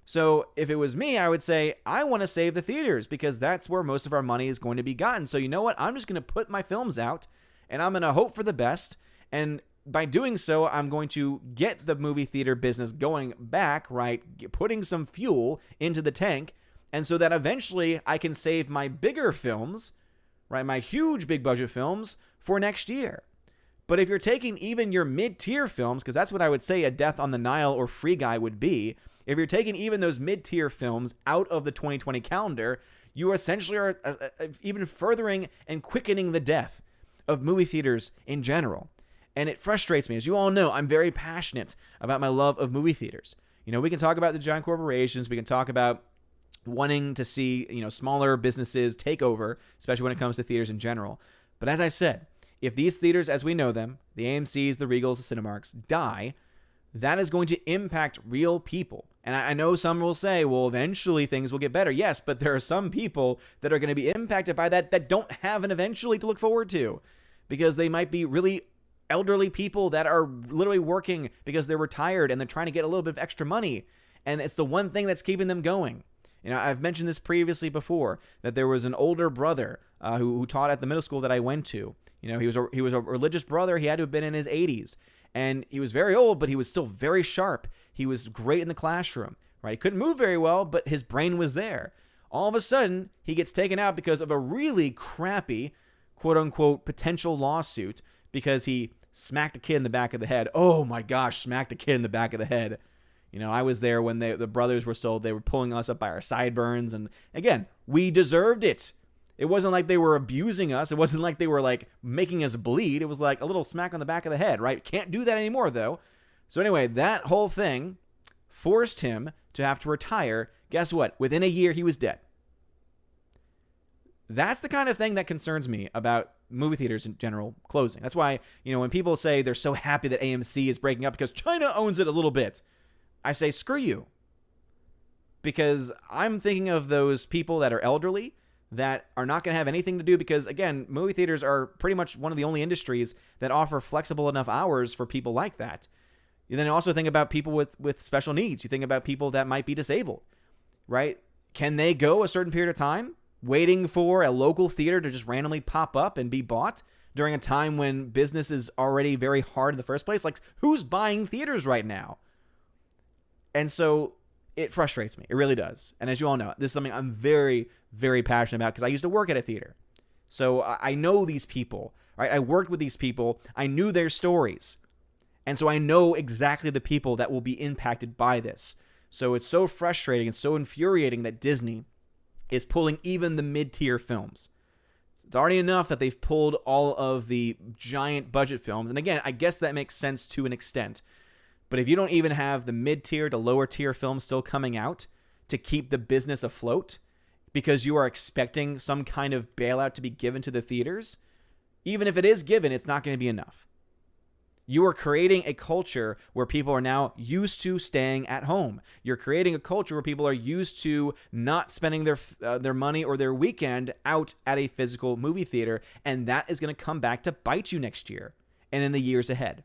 So if it was me, I would say, I want to save the theaters because that's where most of our money is going to be gotten. So you know what? I'm just going to put my films out and I'm going to hope for the best. And by doing so, I'm going to get the movie theater business going back, right? Putting some fuel into the tank. And so that eventually I can save my bigger films, right? My huge big budget films for next year. But if you're taking even your mid-tier films, because that's what I would say a Death on the Nile or Free Guy would be, if you're taking even those mid-tier films out of the 2020 calendar, you essentially are even furthering and quickening the death of movie theaters in general. And it frustrates me. As you all know, I'm very passionate about my love of movie theaters. You know, we can talk about the giant corporations. We can talk about wanting to see, you know, smaller businesses take over, especially when it comes to theaters in general. But as I said, if these theaters as we know them, the AMCs, the Regals, the Cinemarks, die, that is going to impact real people. And I know some will say, well, eventually things will get better. Yes, but there are some people that are going to be impacted by that don't have an eventually to look forward to because they might be really elderly people that are literally working because they're retired and they're trying to get a little bit of extra money. And it's the one thing that's keeping them going. You know, I've mentioned this previously before, that there was an older brother who taught at the middle school that I went to. You know, he was a religious brother. He had to have been in his 80s. And he was very old, but he was still very sharp. He was great in the classroom, right? He couldn't move very well, but his brain was there. All of a sudden, he gets taken out because of a really crappy, quote-unquote, potential lawsuit because he smacked a kid in the back of the head. Oh, my gosh, smacked a kid in the back of the head. You know, I was there when the brothers were sold. They were pulling us up by our sideburns. And again, we deserved it. It wasn't like they were abusing us. It wasn't like they were like making us bleed. It was like a little smack on the back of the head, right? Can't do that anymore, though. So anyway, that whole thing forced him to have to retire. Guess what? Within a year, he was dead. That's the kind of thing that concerns me about movie theaters in general closing. That's why, you know, when people say they're so happy that AMC is breaking up because China owns it a little bit, I say, screw you. Because I'm thinking of those people that are elderly that are not going to have anything to do because, again, movie theaters are pretty much one of the only industries that offer flexible enough hours for people like that. You then also think about people with special needs. You think about people that might be disabled, right? Can they go a certain period of time waiting for a local theater to just randomly pop up and be bought during a time when business is already very hard in the first place? Like, who's buying theaters right now? And so it frustrates me. It really does. And as you all know, this is something I'm very, very passionate about because I used to work at a theater. So I know these people, right? I worked with these people. I knew their stories. And so I know exactly the people that will be impacted by this. So it's so frustrating and so infuriating that Disney is pulling even the mid-tier films. It's already enough that they've pulled all of the giant budget films. And again, I guess that makes sense to an extent. But if you don't even have the mid-tier to lower-tier films still coming out to keep the business afloat because you are expecting some kind of bailout to be given to the theaters, even if it is given, it's not going to be enough. You are creating a culture where people are now used to staying at home. You're creating a culture where people are used to not spending their money or their weekend out at a physical movie theater, and that is going to come back to bite you next year and in the years ahead.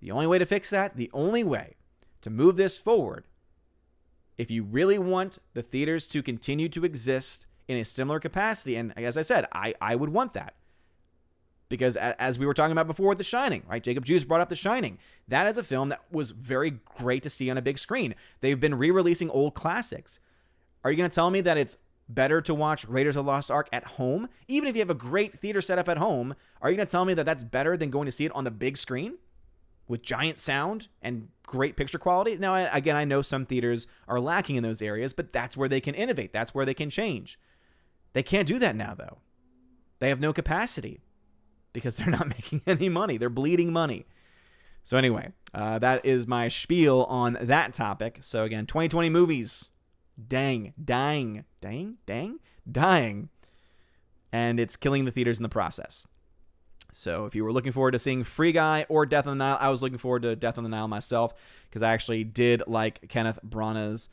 The only way to fix that, the only way to move this forward, if you really want the theaters to continue to exist in a similar capacity, and as I said, I would want that. Because as we were talking about before with The Shining, right? Jacob Juice brought up The Shining. That is a film that was very great to see on a big screen. They've been re-releasing old classics. Are you going to tell me that it's better to watch Raiders of the Lost Ark at home? Even if you have a great theater setup at home, are you going to tell me that that's better than going to see it on the big screen with giant sound and great picture quality? Now, again, I know some theaters are lacking in those areas, but that's where they can innovate. That's where they can change. They can't do that now, though. They have no capacity, because they're not making any money. They're bleeding money. So anyway, that is my spiel on that topic. So again, 2020 movies, dying. And it's killing the theaters in the process. So if you were looking forward to seeing Free Guy or Death on the Nile, I was looking forward to Death on the Nile myself because I actually did like Kenneth Branagh's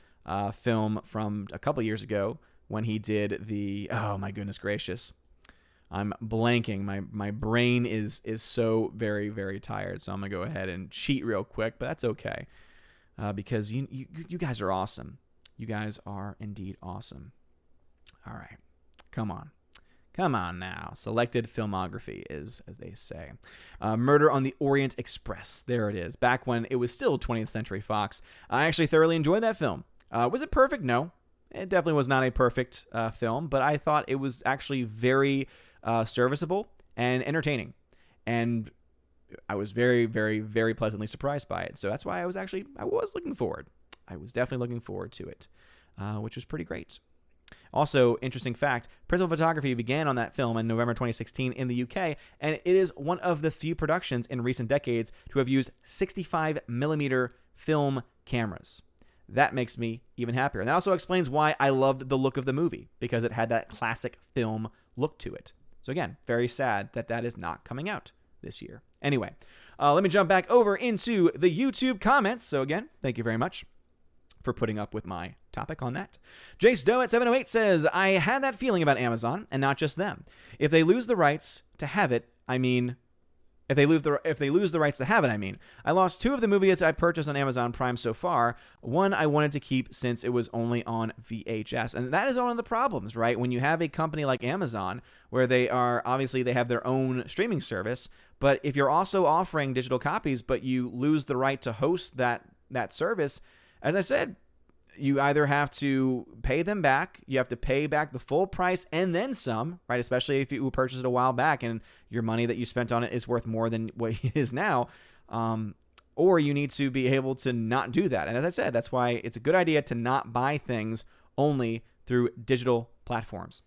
film from a couple years ago when he did the, oh my goodness gracious, I'm blanking. My brain is so very, very tired. So I'm going to go ahead and cheat real quick, but that's okay. Because you guys are awesome. You guys are indeed awesome. All right. Come on. Come on now. Selected filmography is, as they say. Murder on the Orient Express. There it is. Back when it was still 20th Century Fox. I actually thoroughly enjoyed that film. Was it perfect? No. It definitely was not a perfect film, but I thought it was actually very serviceable and entertaining. And I was very, very, very pleasantly surprised by it. So that's why I was looking forward. I was definitely looking forward to it, which was pretty great. Also, interesting fact, principal photography began on that film in November 2016 in the UK, and it is one of the few productions in recent decades to have used 65mm film cameras. That makes me even happier. And that also explains why I loved the look of the movie, because it had that classic film look to it. So again, very sad that that is not coming out this year. Anyway, let me jump back over into the YouTube comments. So again, thank you very much for putting up with my topic on that. Jace Doe at 708 says, I had that feeling about Amazon, and not just them. If they lose the rights to have it, if they lose the rights to have it, I lost 2 of the movies I purchased on Amazon Prime so far. One I wanted to keep since it was only on VHS. And that is one of the problems, right? When you have a company like Amazon, where they have their own streaming service, but if you're also offering digital copies, but you lose the right to host that service, as I said, you either have to pay them back, you have to pay back the full price and then some, right? Especially if you purchased it a while back and your money that you spent on it is worth more than what it is now. Or you need to be able to not do that. And as I said, that's why it's a good idea to not buy things only through digital platforms.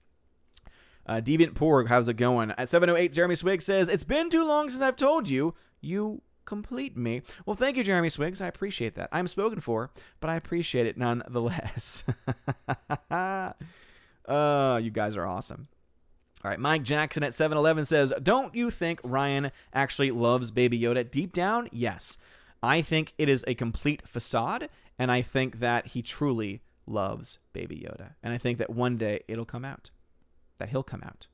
Deviant Porg, how's it going? At 708, Jeremy Swiggs says, it's been too long since I've told you. You complete me. Well, thank you, Jeremy Swiggs. I appreciate that. I'm spoken for, but I appreciate it nonetheless. You guys are awesome. All right, Mike Jackson at 711 says, don't you think Ryan actually loves Baby Yoda? Deep down, yes. I think it is a complete facade, and I think that he truly loves Baby Yoda. And I think that one day it'll come out, that he'll come out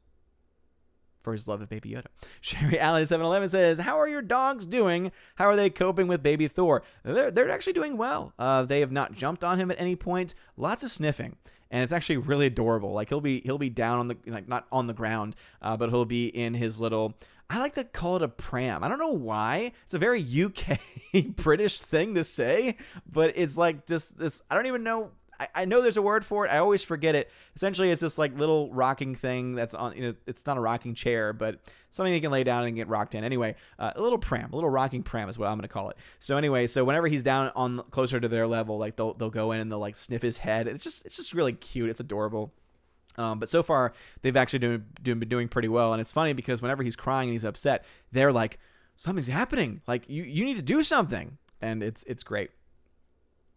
for his love of Baby Yoda. Sherry Allen at 711 says, how are your dogs doing? How are they coping with Baby Thor? They're actually doing well. They have not jumped on him at any point. Lots of sniffing. And it's actually really adorable. Like he'll be down on the, like, not on the ground, but he'll be in his little, I like to call it a pram. I don't know why. It's a very UK British thing to say, but it's like just this, I don't even know. I know there's a word for it. I always forget it. Essentially, it's this like little rocking thing that's on, it's not a rocking chair, but something you can lay down and get rocked in. Anyway, a little pram, a little rocking pram is what I'm going to call it. So anyway, so whenever he's down on closer to their level, like they'll go in and they'll like sniff his head. It's just really cute. It's adorable. But so far, they've actually been doing pretty well. And it's funny because whenever he's crying and he's upset, they're like, something's happening. Like you need to do something. And it's great.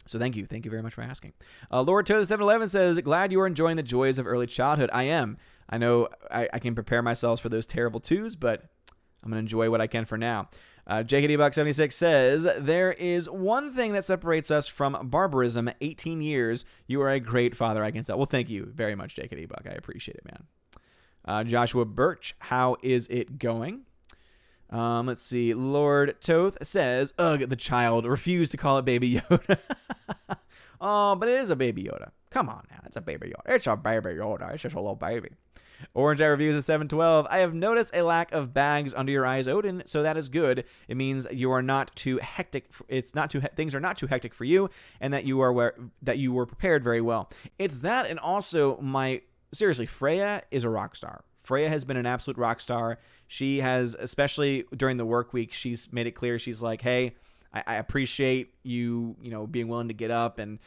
So thank you very much for asking. Lord Toe 711 says, glad you are enjoying the joys of early childhood. I am. I know I can prepare myself for those terrible twos, but I'm going to enjoy what I can for now. JKD76 says, there is one thing that separates us from barbarism, 18 years. You are a great father, I can tell. Well, thank you very much, JKD Buck. I appreciate it, man. Joshua Birch, how is it going? Let's see. Lord Toth says, ugh, the child refused to call it Baby Yoda. Oh, but it is a Baby Yoda. Come on now. It's a Baby Yoda. It's a Baby Yoda. It's just a little baby. Orange Eye Reviews at 712. I have noticed a lack of bags under your eyes, Odin, so that is good. It means you are not too hectic. Things are not too hectic for you, and that you were prepared very well. It's that, and also seriously, Freya is a rock star. Freya has been an absolute rock star. She has, especially during the work week, she's made it clear. She's like, hey, I appreciate you, being willing to get up and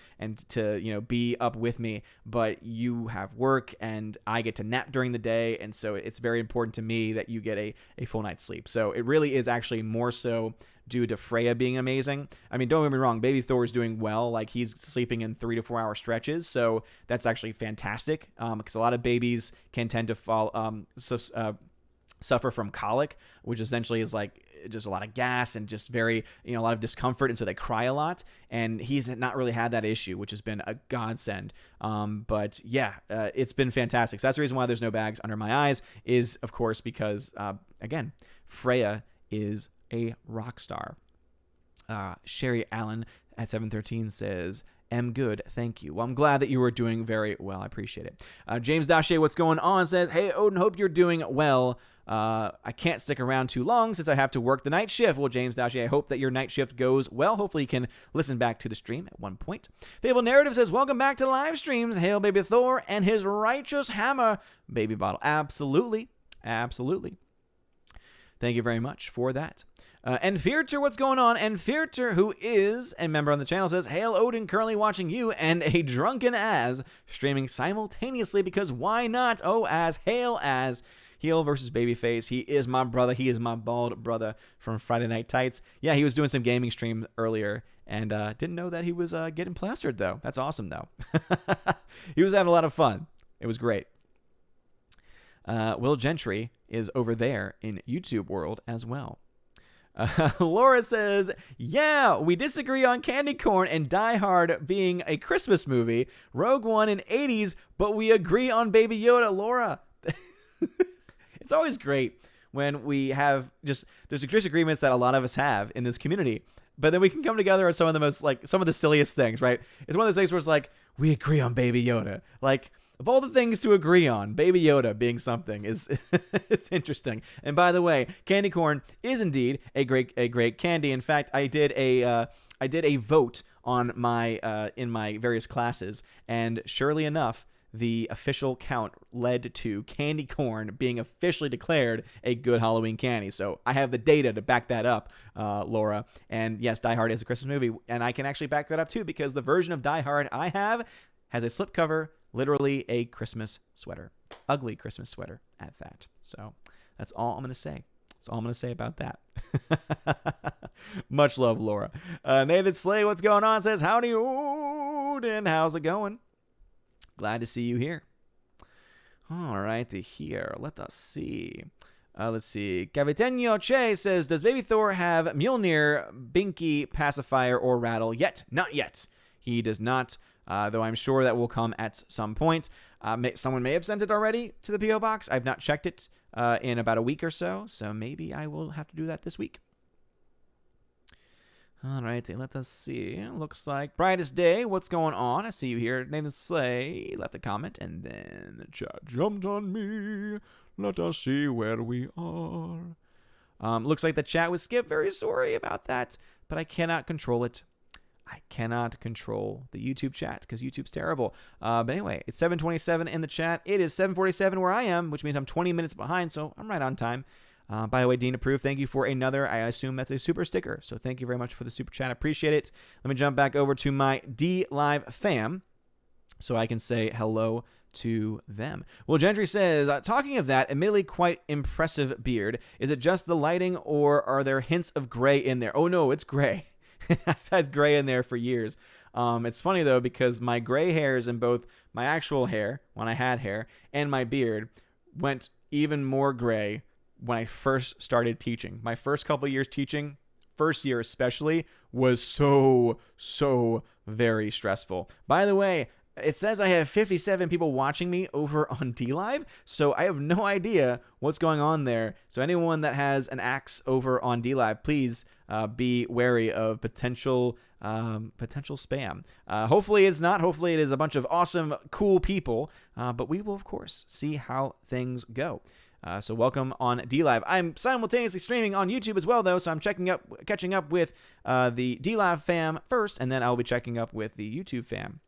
to, be up with me, but you have work and I get to nap during the day. And so it's very important to me that you get a full night's sleep. So it really is actually more so due to Freya being amazing. I mean, don't get me wrong. Baby Thor is doing well. Like he's sleeping in 3 to 4 hour stretches. So that's actually fantastic. Because a lot of babies can tend to suffer from colic, which essentially is like just a lot of gas and just very, a lot of discomfort, and so they cry a lot. And he's not really had that issue, which has been a godsend. But yeah, it's been fantastic. So that's the reason why there's no bags under my eyes, is of course because again, Freya is a rock star. Sherry Allen at 713 says, "Am good, thank you." Well, I'm glad that you were doing very well. I appreciate it. James Dashe, what's going on, says, "Hey, Odin, hope you're doing well. I can't stick around too long since I have to work the night shift." Well, James Dashe, I hope that your night shift goes well. Hopefully you can listen back to the stream at one point. Fable Narrative says, "Welcome back to live streams. Hail baby Thor and his righteous hammer." Baby bottle. Absolutely. Absolutely. Thank you very much for that. And Fearter, what's going on? And Fearter, who is a member on the channel, says, "Hail Odin, currently watching you and a drunken Az streaming simultaneously because why not? Oh, Az, hail Az. Heel versus Babyface. He is my brother. He is my bald brother from Friday Night Tights." Yeah, he was doing some gaming stream earlier and didn't know that he was getting plastered, though. That's awesome, though. He was having a lot of fun. It was great. Will Gentry is over there in YouTube world as well. Laura says, "Yeah, we disagree on Candy Corn and Die Hard being a Christmas movie, Rogue One in 80s, but we agree on Baby Yoda." Laura, it's always great when we have there's disagreements that a lot of us have in this community, but then we can come together on some of the most, some of the silliest things, right? It's one of those things where it's like, we agree on Baby Yoda. Of all the things to agree on, Baby Yoda being something is it's interesting. And by the way, candy corn is indeed a great candy. In fact, I did a vote on my in my various classes, and surely enough, the official count led to candy corn being officially declared a good Halloween candy. So I have the data to back that up, Laura. And yes, Die Hard is a Christmas movie, and I can actually back that up too because the version of Die Hard I have has a slipcover. Literally a Christmas sweater. Ugly Christmas sweater at that. So that's all I'm going to say. That's all I'm going to say about that. Much love, Laura. Nathan Slay, what's going on? Says, "Howdy, Odin. How's it going? Glad to see you here." All right, here. Let us see. Let's see. Caviteño Che says, "Does Baby Thor have Mjolnir, Binky, Pacifier, or Rattle yet?" Not yet. He does not. Though I'm sure that will come at some point. Someone may have sent it already to the P.O. Box. I've not checked it in about a week or so maybe I will have to do that this week. All right, let us see. Looks like Brightest Day. What's going on? I see you here. Nathan Slay left a comment, and then the chat jumped on me. Let us see where we are. Looks like the chat was skipped. Very sorry about that, but I cannot control it. I cannot control the YouTube chat because YouTube's terrible. But anyway, it's 7:27 in the chat. It is 7:47 where I am, which means I'm 20 minutes behind, so I'm right on time. By the way, Dean Approved, thank you for another, I assume that's a super sticker. So thank you very much for the super chat. I appreciate it. Let me jump back over to my D Live fam so I can say hello to them. Well, Gentry says, "Talking of that, admittedly quite impressive beard. Is it just the lighting or are there hints of gray in there?" Oh no, it's gray. I've had gray in there for years. It's funny, though, because my gray hairs in both my actual hair, when I had hair, and my beard went even more gray when I first started teaching. My first couple of years teaching, first year especially, was so very stressful. By the way, it says I have 57 people watching me over on DLive, so I have no idea what's going on there. So anyone that has an axe over on DLive, please be wary of potential spam. Hopefully it's not. Hopefully it is a bunch of awesome, cool people. But we will, of course, see how things go. So welcome on DLive. I'm simultaneously streaming on YouTube as well, though, so I'm catching up with the DLive fam first, and then I'll be checking up with the YouTube fam.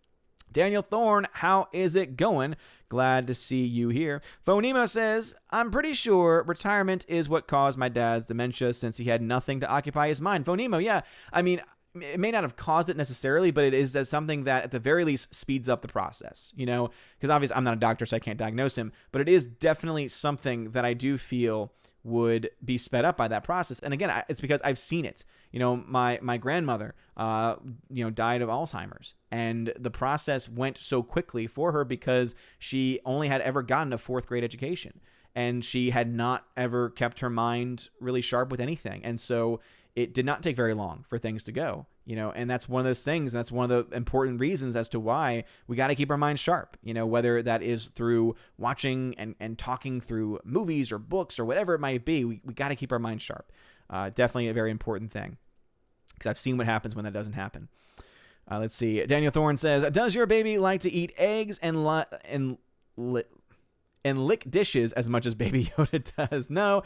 Daniel Thorne, how is it going? Glad to see you here. Phonemo says, "I'm pretty sure retirement is what caused my dad's dementia since he had nothing to occupy his mind." Phonemo, yeah. I mean, it may not have caused it necessarily, but it is something that at the very least speeds up the process, because obviously I'm not a doctor, so I can't diagnose him, but it is definitely something that I do feel would be sped up by that process. And again, it's because I've seen it. My grandmother, died of Alzheimer's, and the process went so quickly for her because she only had ever gotten a 4th grade education. and she had not ever kept her mind really sharp with anything. And so it did not take very long for things to go, and that's one of those things. And that's one of the important reasons as to why we got to keep our minds sharp, whether that is through watching and talking through movies or books or whatever it might be. We got to keep our minds sharp. Definitely a very important thing, because I've seen what happens when that doesn't happen. Let's see. Daniel Thorne says, does your baby like to eat eggs and lick dishes as much as Baby Yoda does? No,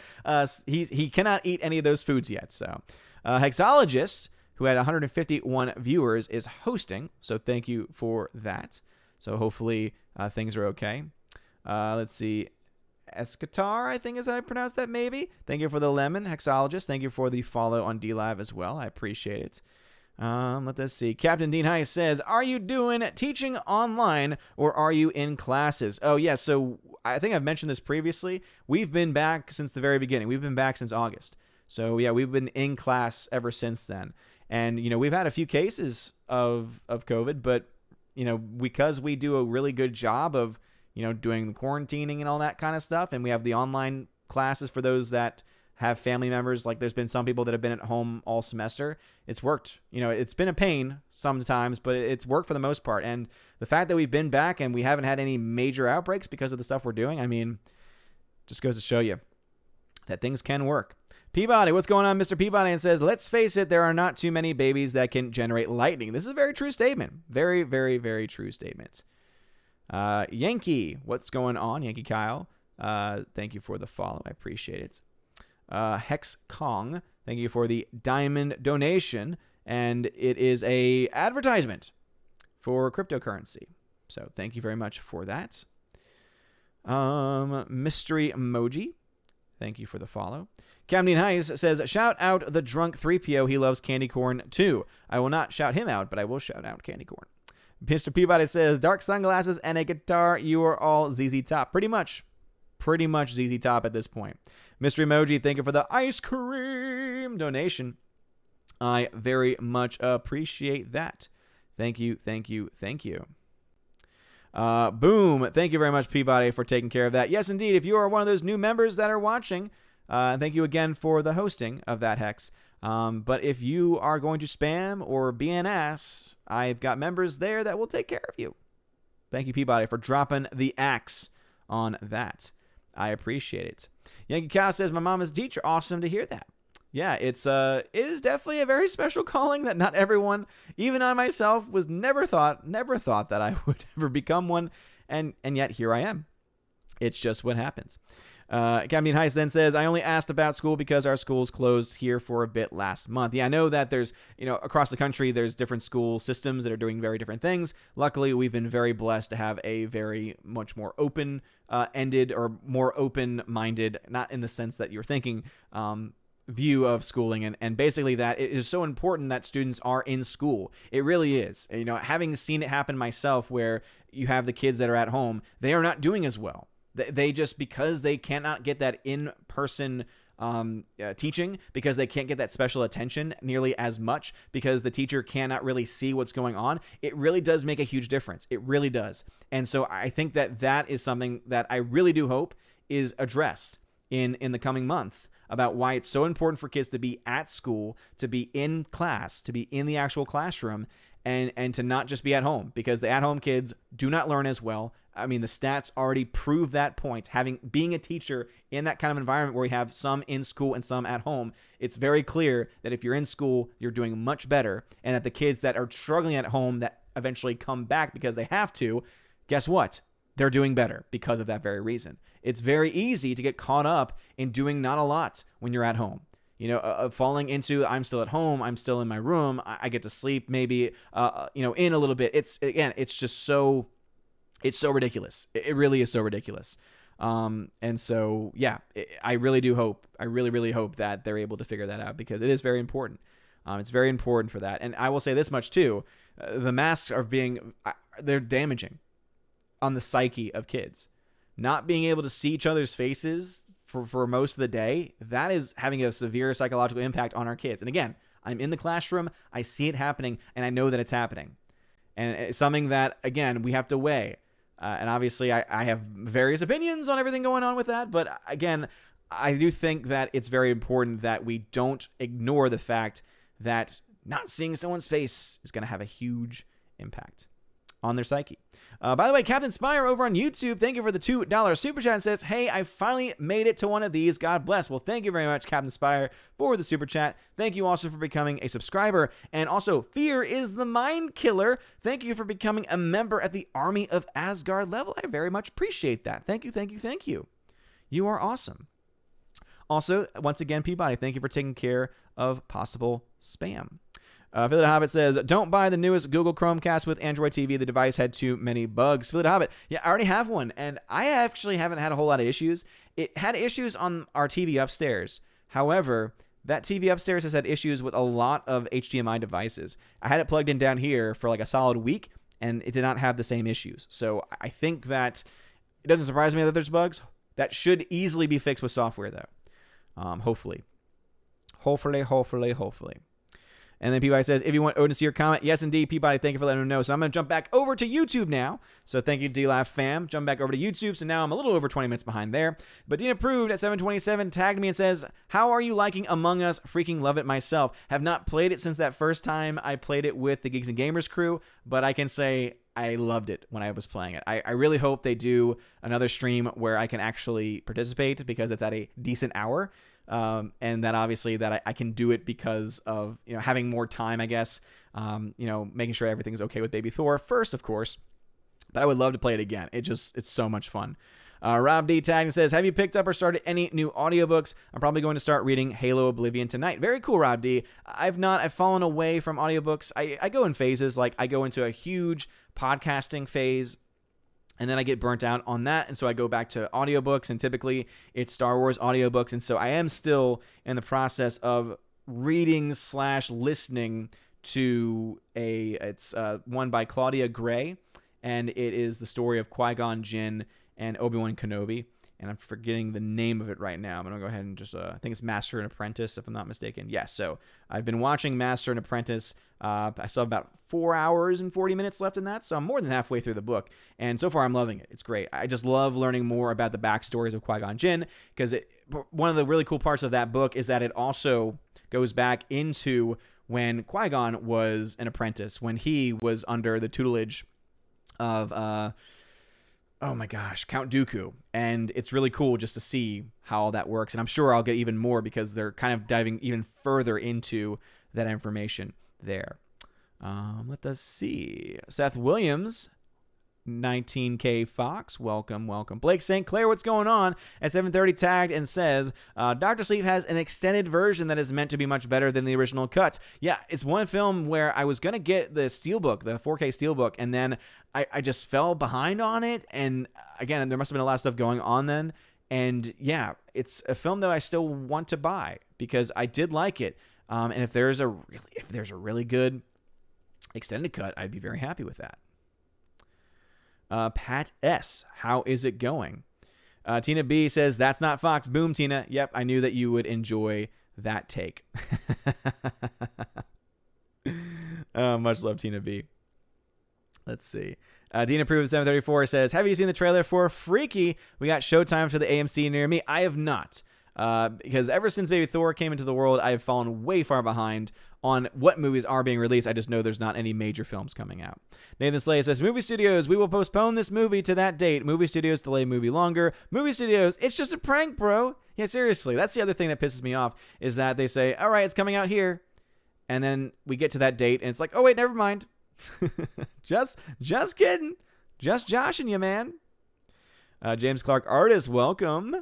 he cannot eat any of those foods yet. So, Hexologist, who had 151 viewers, is hosting. So thank you for that. So hopefully things are okay. Let's see. Escatar, I think is how I pronounce that, maybe. Thank you for the lemon, Hexologist. Thank you for the follow on DLive as well. I appreciate it. Let us see. Captain Dean Heiss says, are you doing teaching online or are you in classes? Oh, yeah. So I think I've mentioned this previously. We've been back since the very beginning. We've been back since August. So, yeah, we've been in class ever since then. And, we've had a few cases of COVID, but, because we do a really good job of, doing the quarantining and all that kind of stuff, and we have the online classes for those that have family members. Like, there's been some people that have been at home all semester. It's worked. It's been a pain sometimes, but it's worked for the most part. And the fact that we've been back and we haven't had any major outbreaks because of the stuff we're doing, just goes to show you that things can work. Peabody, what's going on, Mr. Peabody? And says, let's face it, there are not too many babies that can generate lightning. This is a very true statement. Very, very, very true statement. Yankee, what's going on? Yankee Kyle, thank you for the follow. I appreciate it. Hex Kong, thank you for the diamond donation, and it is a advertisement for cryptocurrency. So thank you very much for that. Mystery Emoji, thank you for the follow. Camden Heiss says, shout out the drunk 3PO. He loves candy corn too. I will not shout him out, but I will shout out candy corn. Mr. Peabody says, dark sunglasses and a guitar. You are all ZZ Top. Pretty much ZZ Top at this point. Mystery Emoji, thank you for the ice cream donation. I very much appreciate that. Thank you. Boom. Thank you very much, Peabody, for taking care of that. Yes, indeed. If you are one of those new members that are watching, thank you again for the hosting of that, Hex. But if you are going to spam or be an ass, I've got members there that will take care of you. Thank you, Peabody, for dropping the axe on that. I appreciate it. Yankee Cow says, my mom is a teacher. Awesome to hear that. Yeah, it is definitely a very special calling that not everyone, even I myself, never thought that I would ever become one, and yet here I am. It's just what happens. Captain Heiss then says, I only asked about school because our schools closed here for a bit last month. Yeah, I know that there's, across the country, there's different school systems that are doing very different things. Luckily, we've been very blessed to have a very much more open-ended or more open-minded, not in the sense that you're thinking, view of schooling. And basically that it is so important that students are in school. It really is. Having seen it happen myself where you have the kids that are at home, they are not doing as well. They just, because they cannot get that in-person teaching, because they can't get that special attention nearly as much, because the teacher cannot really see what's going on, it really does make a huge difference. It really does. And so I think that is something that I really do hope is addressed in the coming months, about why it's so important for kids to be at school, to be in class, to be in the actual classroom, and to not just be at home, because the at-home kids do not learn as well. I mean, the stats already prove that point. Being a teacher in that kind of environment where we have some in school and some at home, it's very clear that if you're in school, you're doing much better, and that the kids that are struggling at home that eventually come back because they have to, guess what? They're doing better because of that very reason. It's very easy to get caught up in doing not a lot when you're at home. Falling into, I'm still at home, I'm still in my room, I get to sleep maybe, in a little bit. It's just so, it's so ridiculous. It really is so ridiculous. And so, yeah, I really do hope, I really, really hope that they're able to figure that out, because it is very important. It's very important for that. And I will say this much too, the masks they're damaging on the psyche of kids. Not being able to see each other's faces for most of the day, that is having a severe psychological impact on our kids. And again, I'm in the classroom, I see it happening, and I know that it's happening. And it's something that, again, we have to weigh. And obviously, I have various opinions on everything going on with that. But again, I do think that it's very important that we don't ignore the fact that not seeing someone's face is going to have a huge impact on their psyche. By the way, Captain Spire over on YouTube, thank you for the $2 super chat and says, hey, I finally made it to one of these. God bless. Well, thank you very much, Captain Spire, for the super chat. Thank you also for becoming a subscriber. And also, Fear is the Mind Killer. Thank you for becoming a member at the Army of Asgard level. I very much appreciate that. Thank you, thank you, thank you. You are awesome. Also, once again, Peabody, thank you for taking care of possible spam. Philly the Hobbit says, don't buy the newest Google Chromecast with Android TV. The device had too many bugs. Philly the Hobbit, yeah, I already have one, and I actually haven't had a whole lot of issues. It had issues on our TV upstairs. However, that TV upstairs has had issues with a lot of HDMI devices. I had it plugged in down here for like a solid week, and it did not have the same issues. So I think that it doesn't surprise me that there's bugs. That should easily be fixed with software, though. Hopefully. And then Peabody says, if you want Odin to see your comment, yes, indeed, Peabody, thank you for letting him know. So I'm going to jump back over to YouTube now. So thank you, DLAF fam. Jump back over to YouTube. So now I'm a little over 20 minutes behind there. But Dean Approved at 727 tagged me and says, how are you liking Among Us? Freaking love it myself. Have not played it since that first time I played it with the Geeks and Gamers crew, but I can say I loved it when I was playing it. I really hope they do another stream where I can actually participate because it's at a decent hour. And that obviously that I can do it because of, having more time, I guess, making sure everything's okay with Baby Thor first, of course, but I would love to play it again. It's so much fun. Rob D tagged and says, have you picked up or started any new audiobooks? I'm probably going to start reading Halo Oblivion tonight. Very cool, Rob D. I've fallen away from audiobooks. I go in phases. Like I go into a huge podcasting phase, and then I get burnt out on that, and so I go back to audiobooks, and typically it's Star Wars audiobooks, and so I am still in the process of reading/listening to it's one by Claudia Gray, and it is the story of Qui-Gon Jinn and Obi-Wan Kenobi, and I'm forgetting the name of it right now. I'm going to go ahead and just, I think it's Master and Apprentice, if I'm not mistaken. Yes, so I've been watching Master and Apprentice. I still have about 4 hours and 40 minutes left in that, so I'm more than halfway through the book, and so far I'm loving it. It's great. I just love learning more about the backstories of Qui-Gon Jinn, because one of the really cool parts of that book is that it also goes back into when Qui-Gon was an apprentice, when he was under the tutelage of oh my gosh, Count Dooku. And it's really cool just to see how all that works. And I'm sure I'll get even more because they're kind of diving even further into that information there. Let us see. Seth Williams, 19K Fox, welcome. Blake St. Clair, what's going on? At 7:30 tagged and says, Dr. Sleep has an extended version that is meant to be much better than the original cuts. Yeah, it's one film where I was going to get the Steelbook, the 4K Steelbook, and then I just fell behind on it. And again, there must have been a lot of stuff going on then. And yeah, it's a film that I still want to buy because I did like it. And if there's a really good extended cut, I'd be very happy with that. Pat S, how is it going? Tina B says, that's not Fox. Boom, Tina. Yep, I knew that you would enjoy that take. Much love, Tina B. Let's see. Dean Approved 734 says, have you seen the trailer for Freaky? We got showtime for the AMC near me. I have not. Because ever since Baby Thor came into the world, I have fallen way far behind on what movies are being released. I just know there's not any major films coming out. Nathan Slay says, movie studios, we will postpone this movie to that date. Movie studios delay movie longer. Movie studios, it's just a prank, bro. Yeah, seriously. That's the other thing that pisses me off is that they say, all right, it's coming out here. And then we get to that date and it's like, oh, wait, never mind. just kidding. Just joshing you, man. James Clark Artist, welcome.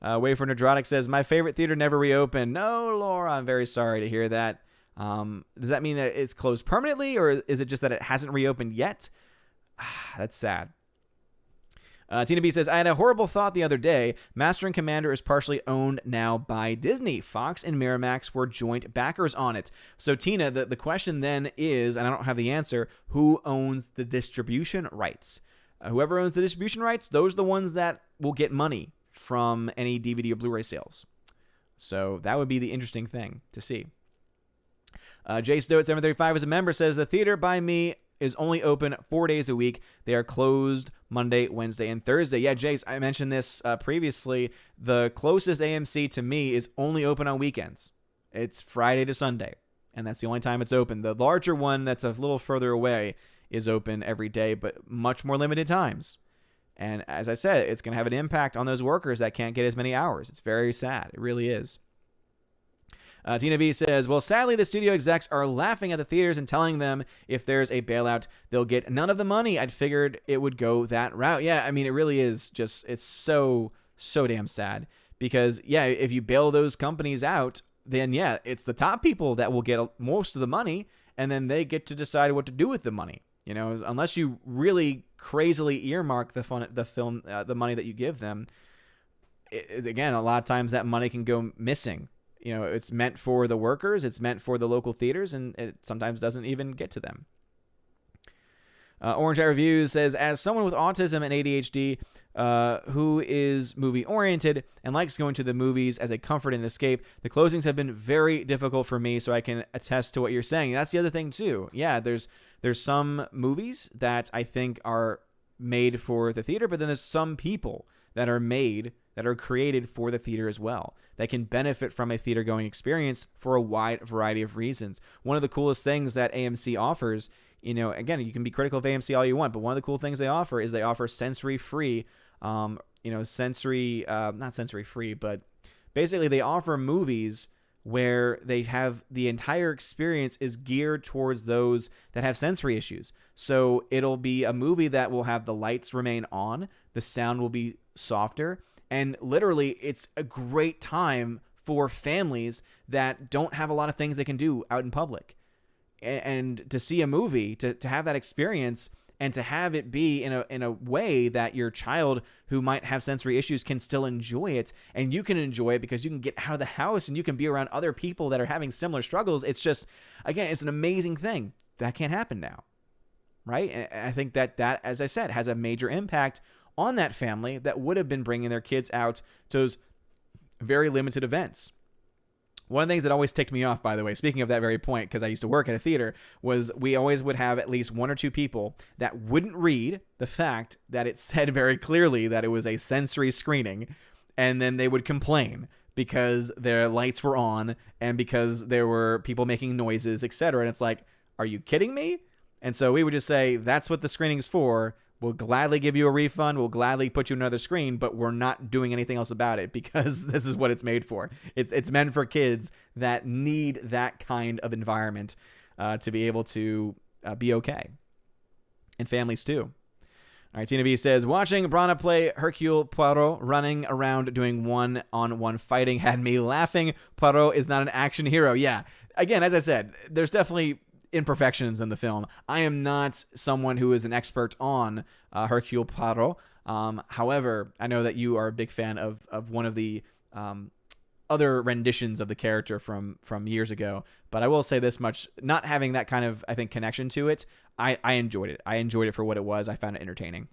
Wafer Nerdrotic says, my favorite theater never reopened. No, Laura, I'm very sorry to hear that. Does that mean that it's closed permanently, or is it just that it hasn't reopened yet? That's sad. Tina B says, I had a horrible thought the other day. Master and Commander is partially owned now by Disney. Fox and Miramax were joint backers on it. So, Tina, the question then is, and I don't have the answer, who owns the distribution rights? Whoever owns the distribution rights, those are the ones that will get money from any DVD or Blu-ray sales. So that would be the interesting thing to see. Jay Stowe at 735 as a member says, the theater by me is only open 4 days a week. They are closed Monday, Wednesday, and Thursday. Yeah, Jace, I mentioned this previously. The closest AMC to me is only open on weekends. It's Friday to Sunday, and that's the only time it's open. The larger one that's a little further away is open every day, but much more limited times. And as I said, it's going to have an impact on those workers that can't get as many hours. It's very sad. It really is. Tina B says, well, sadly, the studio execs are laughing at the theaters and telling them if there's a bailout, they'll get none of the money. I'd figured it would go that route. Yeah, I mean, it really is just, it's so damn sad. Because, yeah, if you bail those companies out, then, yeah, it's the top people that will get most of the money, and then they get to decide what to do with the money. You know, unless you really crazily earmark the money that you give them, again, a lot of times that money can go missing. You know, it's meant for the workers, it's meant for the local theaters, and it sometimes doesn't even get to them. Orange Eye Reviews says, as someone with autism and ADHD who is movie-oriented and likes going to the movies as a comfort and escape, the closings have been very difficult for me, so I can attest to what you're saying. That's the other thing, too. Yeah, there's some movies that I think are made for the theater, but then there's some people that are created for the theater as well, that can benefit from a theater-going experience for a wide variety of reasons. One of the coolest things that AMC offers, you know, again, you can be critical of AMC all you want, but one of the cool things they offer is they offer sensory-free, not sensory-free, but basically they offer movies where they have the entire experience is geared towards those that have sensory issues. So it'll be a movie that will have the lights remain on, the sound will be softer, and literally it's a great time for families that don't have a lot of things they can do out in public. And to see a movie, to have that experience, and to have it be in a way that your child who might have sensory issues can still enjoy it, and you can enjoy it because you can get out of the house and you can be around other people that are having similar struggles. It's just, again, it's an amazing thing. That can't happen now, right? And I think that, as I said, has a major impact on that family that would have been bringing their kids out to those very limited events. One of the things that always ticked me off, by the way, speaking of that very point, because I used to work at a theater, was we always would have at least one or two people that wouldn't read the fact that it said very clearly that it was a sensory screening, and then they would complain because their lights were on and because there were people making noises, etc. And it's like, are you kidding me? And so we would just say, that's what the screening's for. We'll gladly give you a refund. We'll gladly put you another screen, but we're not doing anything else about it because this is what it's made for. It's meant for kids that need that kind of environment to be able to be okay. And families too. All right, Tina B says, watching Brana play Hercule Poirot running around doing one-on-one fighting had me laughing. Poirot is not an action hero. Yeah, again, as I said, there's definitely imperfections in the film. I am not someone who is an expert on Hercule Poirot. However, I know that you are a big fan of one of the other renditions of the character from years ago. But I will say this much, not having that kind of, I think, connection to it, I enjoyed it. I enjoyed it for what it was. I found it entertaining.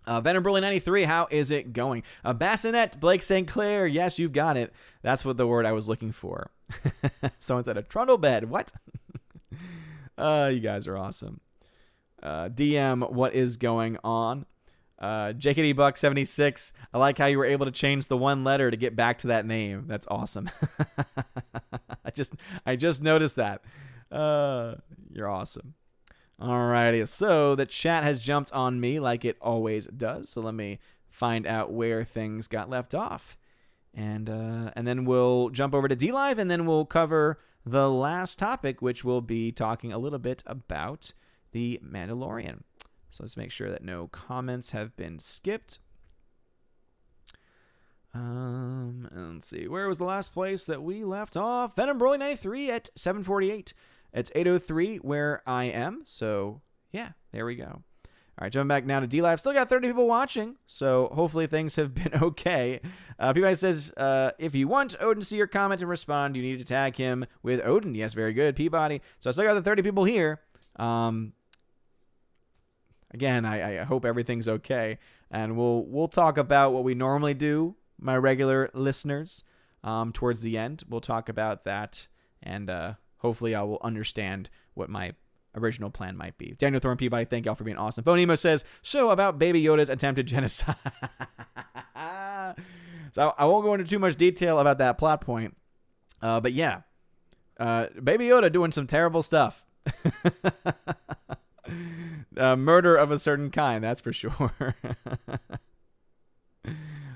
Venom Burley 93, how is it going? Bassinet, Blake St. Clair, yes, you've got it. That's what the word I was looking for. Someone said a trundle bed. What? You guys are awesome. DM, what is going on? JKD Buck 76. I like how you were able to change the one letter to get back to that name. That's awesome. I just noticed that. You're awesome. Alrighty, so the chat has jumped on me like it always does. So let me find out where things got left off, and then we'll jump over to DLive, and then we'll cover the last topic, which will be talking a little bit about the Mandalorian. So let's make sure that no comments have been skipped. And let's see, where was the last place that we left off? Venom Broly 93 at 7:48. It's 8:03 where I am. So yeah, there we go. All right, jumping back now to DLive. Still got 30 people watching, so hopefully things have been okay. Peabody says, if you want Odin to see your comment and respond, you need to tag him with Odin. Yes, very good, Peabody. So I still got the 30 people here. Again, I hope everything's okay. And we'll talk about what we normally do, my regular listeners, towards the end. We'll talk about that, and hopefully I will understand what my original plan might be. Daniel Thorne Peabody, thank y'all for being awesome. Phonemo says, so about Baby Yoda's attempted genocide. So I won't go into too much detail about that plot point. But yeah, Baby Yoda doing some terrible stuff. Murder of a certain kind, that's for sure.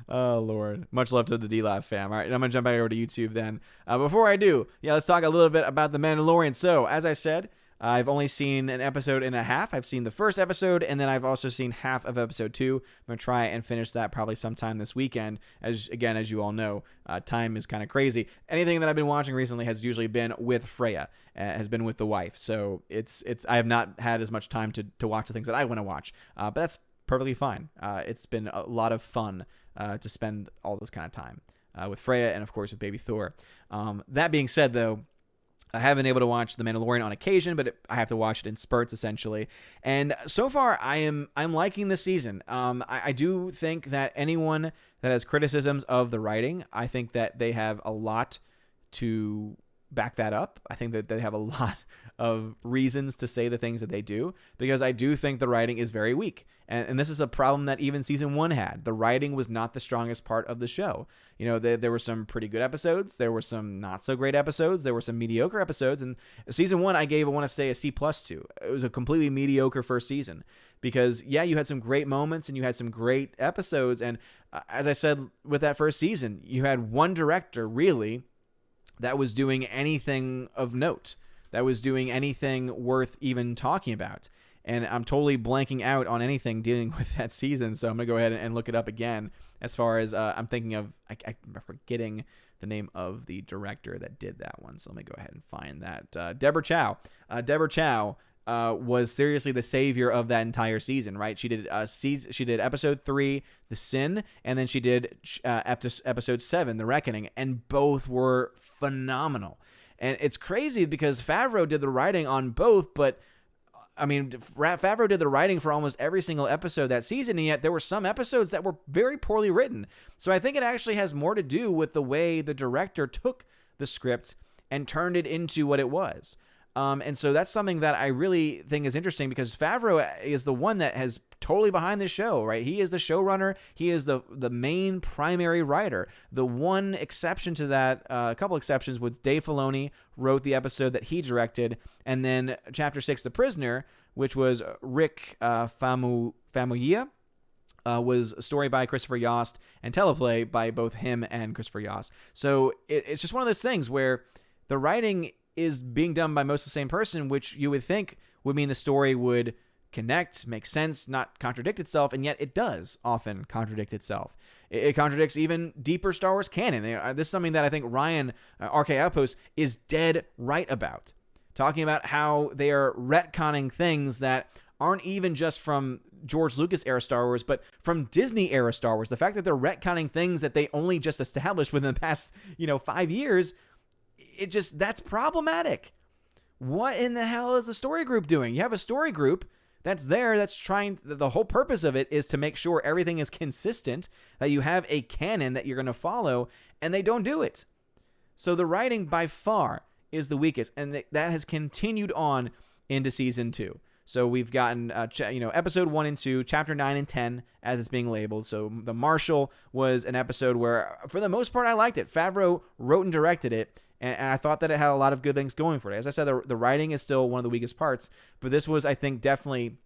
Oh, Lord. Much love to the D-Live fam. All right, I'm going to jump back over to YouTube then. Before I do, let's talk a little bit about The Mandalorian. So, as I said, I've only seen an episode and a half. I've seen the first episode, and then I've also seen half of episode 2. I'm going to try and finish that probably sometime this weekend. As you all know, time is kind of crazy. Anything that I've been watching recently has usually been with Freya, has been with the wife. So, I have not had as much time to watch the things that I want to watch. But that's perfectly fine. It's been a lot of fun to spend all this kind of time with Freya and, of course, with Baby Thor. That being said, though, I haven't been able to watch The Mandalorian on occasion, but I have to watch it in spurts, essentially. And so far, I'm liking this season. I do think that anyone that has criticisms of the writing, I think that they have a lot to back that up. I think that they have a lot of reasons to say the things that they do, because I do think the writing is very weak. And this is a problem that even season 1 had. The writing was not the strongest part of the show. There were some pretty good episodes. There were some not so great episodes. There were some mediocre episodes. And season 1, I want to say, a C+ to. It was a completely mediocre first season because, you had some great moments and you had some great episodes. And as I said, with that first season, you had one director, really, that was doing anything of note, that was doing anything worth even talking about. And I'm totally blanking out on anything dealing with that season, so I'm going to go ahead and look it up again. As far as I'm thinking of, I'm forgetting the name of the director that did that one, so let me go ahead and find that. Deborah Chow. Deborah Chow was seriously the savior of that entire season, right? She did episode 3, The Sin, and then she did episode 7, The Reckoning, and both were phenomenal. And it's crazy because Favreau did the writing on both, but I mean, Favreau did the writing for almost every single episode that season, and yet there were some episodes that were very poorly written. So I think it actually has more to do with the way the director took the script and turned it into what it was. And so that's something that I really think is interesting because Favreau is the one that has totally behind the show, right? He is the showrunner. He is the main primary writer. The one exception to that, a couple exceptions, was Dave Filoni wrote the episode that he directed. And then Chapter 6, The Prisoner, which was Rick Famuyiwa, was a story by Christopher Yost and teleplay by both him and Christopher Yost. So it's just one of those things where the writing is being done by most of the same person, which you would think would mean the story would connect, make sense, not contradict itself, and yet it does often contradict itself. It contradicts even deeper Star Wars canon. This is something that I think Ryan, RK Outpost, is dead right about, talking about how they are retconning things that aren't even just from George Lucas era Star Wars, but from Disney era Star Wars. The fact that they're retconning things that they only just established within the past, 5 years, that's problematic. What in the hell is the story group doing? You have a story group that's there, that's trying, the whole purpose of it is to make sure everything is consistent, that you have a canon that you're going to follow, and they don't do it. So the writing by far is the weakest, and that has continued on into season 2. So we've gotten, episode 1 and 2, chapter 9 and 10, as it's being labeled. So The Marshal was an episode where, for the most part, I liked it. Favreau wrote and directed it, and I thought that it had a lot of good things going for it. As I said, the writing is still one of the weakest parts, but this was, I think, definitely,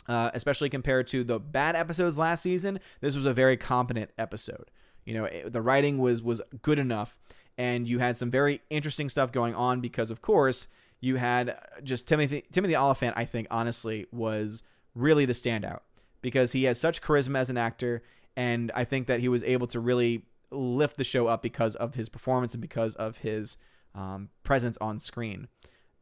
especially compared to the bad episodes last season, this was a very competent episode. The writing was good enough, and you had some very interesting stuff going on because, of course, you had just Timothy Olyphant, I think, honestly, was really the standout because he has such charisma as an actor, and I think that he was able to really lift the show up because of his performance and because of his presence on screen.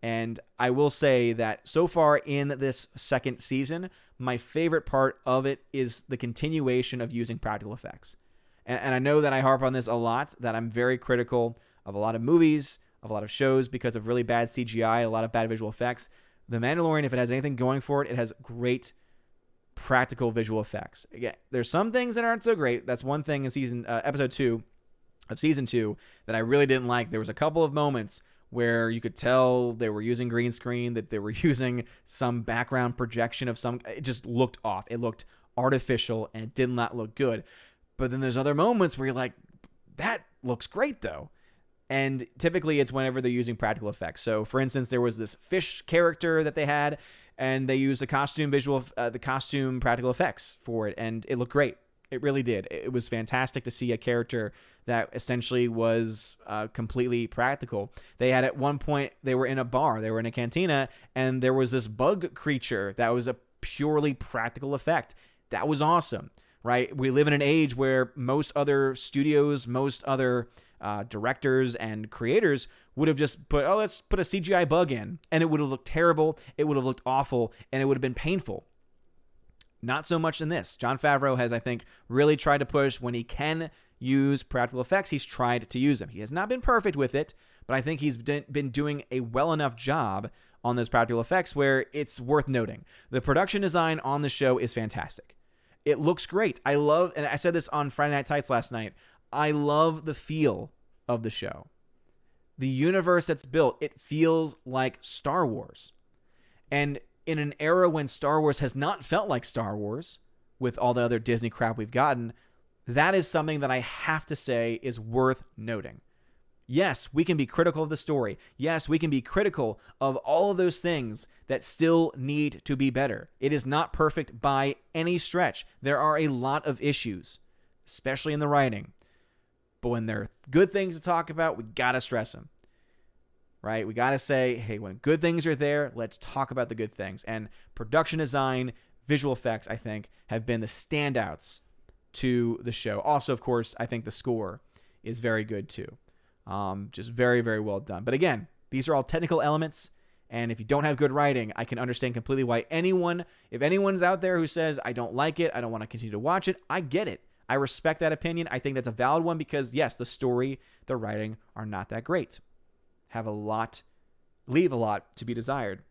And I will say that so far in this second season, my favorite part of it is the continuation of using practical effects. And I know that I harp on this a lot, that I'm very critical of a lot of movies, of a lot of shows because of really bad CGI, a lot of bad visual effects. The Mandalorian, if it has anything going for it, it has great practical visual effects. Again, there's some things that aren't so great. That's one thing in episode 2 of season 2 that I really didn't like. There was a couple of moments where you could tell they were using green screen, that they were using some background projection of some. It just looked off. It looked artificial, and it did not look good. But then there's other moments where you're like, that looks great though. And typically it's whenever they're using practical effects. So for instance, there was this fish character that they had, and they used the costume practical effects for it, and it looked great. It really did. It was fantastic to see a character that essentially was completely practical. They had at one point, they were in a bar, they were in a cantina, and there was this bug creature that was a purely practical effect. That was awesome, right? We live in an age where most other studios, most other directors and creators would have just put, let's put a CGI bug in, and it would have looked terrible, it would have looked awful, and it would have been painful. Not so much in this. Jon Favreau has, I think, really tried to push when he can use practical effects. He's tried to use them. He has not been perfect with it, but I think he's been doing a well enough job on those practical effects where it's worth noting. The production design on the show is fantastic. It looks great. I love, and I said this on Friday Night Tights last night, I love the feel of the show. The universe that's built, it feels like Star Wars. And in an era when Star Wars has not felt like Star Wars, with all the other Disney crap we've gotten, that is something that I have to say is worth noting. Yes, we can be critical of the story. Yes, we can be critical of all of those things that still need to be better. It is not perfect by any stretch. There are a lot of issues, especially in the writing. But when there are good things to talk about, we got to stress them, right? We got to say, hey, when good things are there, let's talk about the good things. And production design, visual effects, I think, have been the standouts to the show. Also, of course, I think the score is very good too. Just very, very well done. But again, these are all technical elements, and if you don't have good writing, I can understand completely why if anyone's out there who says, I don't like it, I don't want to continue to watch it, I get it. I respect that opinion. I think that's a valid one because, yes, the story, the writing are not that great. Leave a lot to be desired.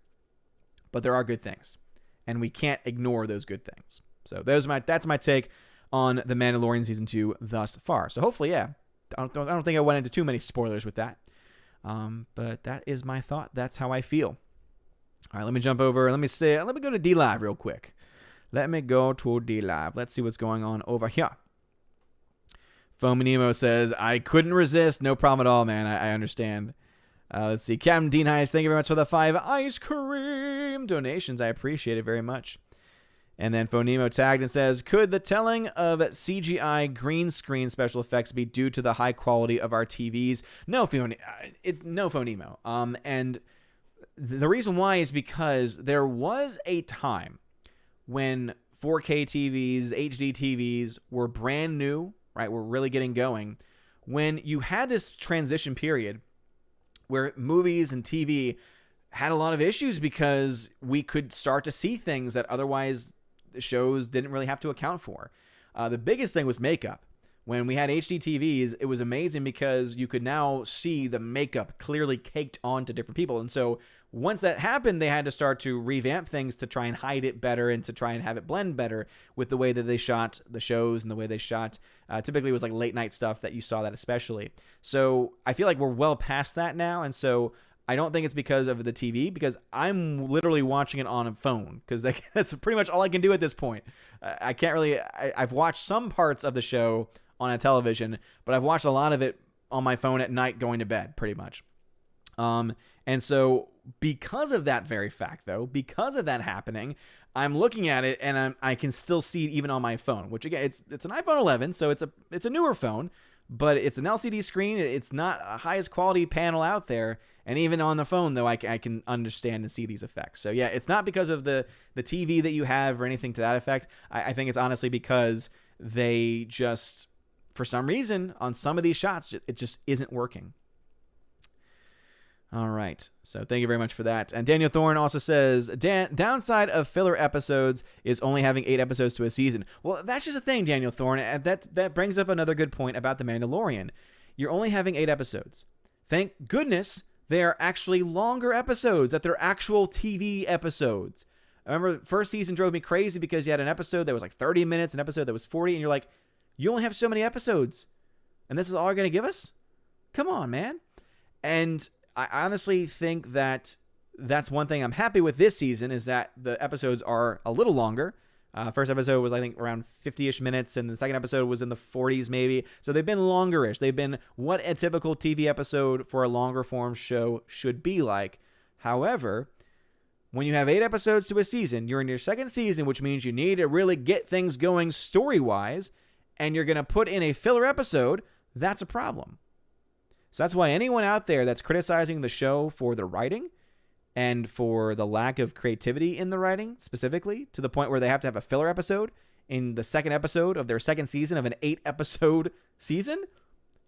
But there are good things, and we can't ignore those good things. So that's my take on The Mandalorian Season 2 thus far. So hopefully, yeah, I don't think I went into too many spoilers with that. But that is my thought. That's how I feel. All right, let me jump over. Let me go to D-Live real quick. Let me go to D-Live. Let's see what's going on over here. Foamy Nemo says, I couldn't resist. No problem at all, man. I understand. Let's see. Captain Dean Heiss, thank you very much for the 5 ice cream donations. I appreciate it very much. And then Phonemo tagged and says, could the telling of CGI green screen special effects be due to the high quality of our TVs? No, Phonemo. And the reason why is because there was a time when 4K TVs, HD TVs were brand new, right? We're really getting going. When you had this transition period where movies and TV had a lot of issues because we could start to see things that otherwise the shows didn't really have to account for. The biggest thing was makeup. When we had HD TVs, it was amazing because you could now see the makeup clearly caked onto different people. And so once that happened, they had to start to revamp things to try and hide it better and to try and have it blend better with the way that they shot the shows and the way they shot. Typically, it was like late night stuff that you saw that especially. So I feel like we're well past that now. And so I don't think it's because of the TV, because I'm literally watching it on a phone because that's pretty much all I can do at this point. I can't really, I've watched some parts of the show on a television, but I've watched a lot of it on my phone at night going to bed, pretty much. And so because of that very fact, though, because of that happening, I'm looking at it and I can still see it even on my phone, which again, it's an iPhone 11, so it's a newer phone, but it's an LCD screen. It's not a highest quality panel out there. And even on the phone, though, I can understand and see these effects. So yeah, it's not because of the TV that you have or anything to that effect. I think it's honestly because they just, for some reason, on some of these shots, it just isn't working. All right. So thank you very much for that. And Daniel Thorne also says, downside of filler episodes is only having 8 episodes to a season. Well, that's just a thing, Daniel Thorne. That brings up another good point about The Mandalorian. You're only having 8 episodes. Thank goodness they are actually longer episodes, that they're actual TV episodes. I remember the first season drove me crazy because you had an episode that was like 30 minutes, an episode that was 40, and you're like, you only have so many episodes, and this is all you're going to give us? Come on, man. And I honestly think that that's one thing I'm happy with this season, is that the episodes are a little longer. First episode was, I think, around 50-ish minutes, and the second episode was in the 40s maybe. So they've been longer-ish. They've been what a typical TV episode for a longer form show should be like. However, when you have 8 episodes to a season, you're in your second season, which means you need to really get things going story-wise, and you're going to put in a filler episode, that's a problem. So that's why anyone out there that's criticizing the show for the writing and for the lack of creativity in the writing, specifically, to the point where they have to have a filler episode in the second episode of their second season of an 8-episode season,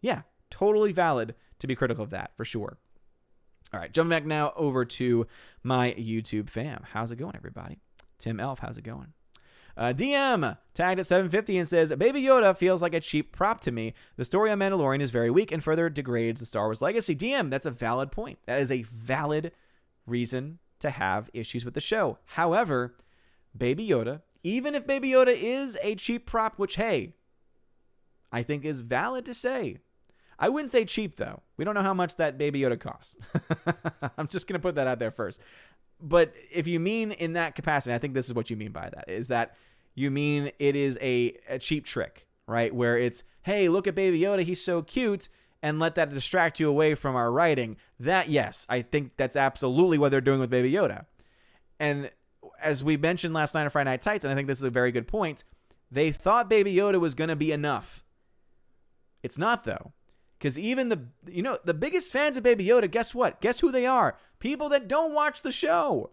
yeah, totally valid to be critical of that, for sure. All right, jumping back now over to my YouTube fam. How's it going, everybody? Tim Elf, how's it going? DM tagged at 750 and says, Baby Yoda feels like a cheap prop to me. The story on Mandalorian is very weak and further degrades the Star Wars legacy. DM, that's a valid point. That is a valid reason to have issues with the show. However, Baby Yoda, even if Baby Yoda is a cheap prop, which, hey, I think is valid to say. I wouldn't say cheap, though. We don't know how much that Baby Yoda costs. I'm just going to put that out there first. But if you mean in that capacity, I think this is what you mean by that, is that you mean it is a cheap trick, right? Where it's, hey, look at Baby Yoda, he's so cute, and let that distract you away from our writing. That, yes, I think that's absolutely what they're doing with Baby Yoda. And as we mentioned last night on Friday Night Tights, and I think this is a very good point, they thought Baby Yoda was going to be enough. It's not, though. Because even the biggest fans of Baby Yoda, guess what? Guess who they are? People that don't watch the show.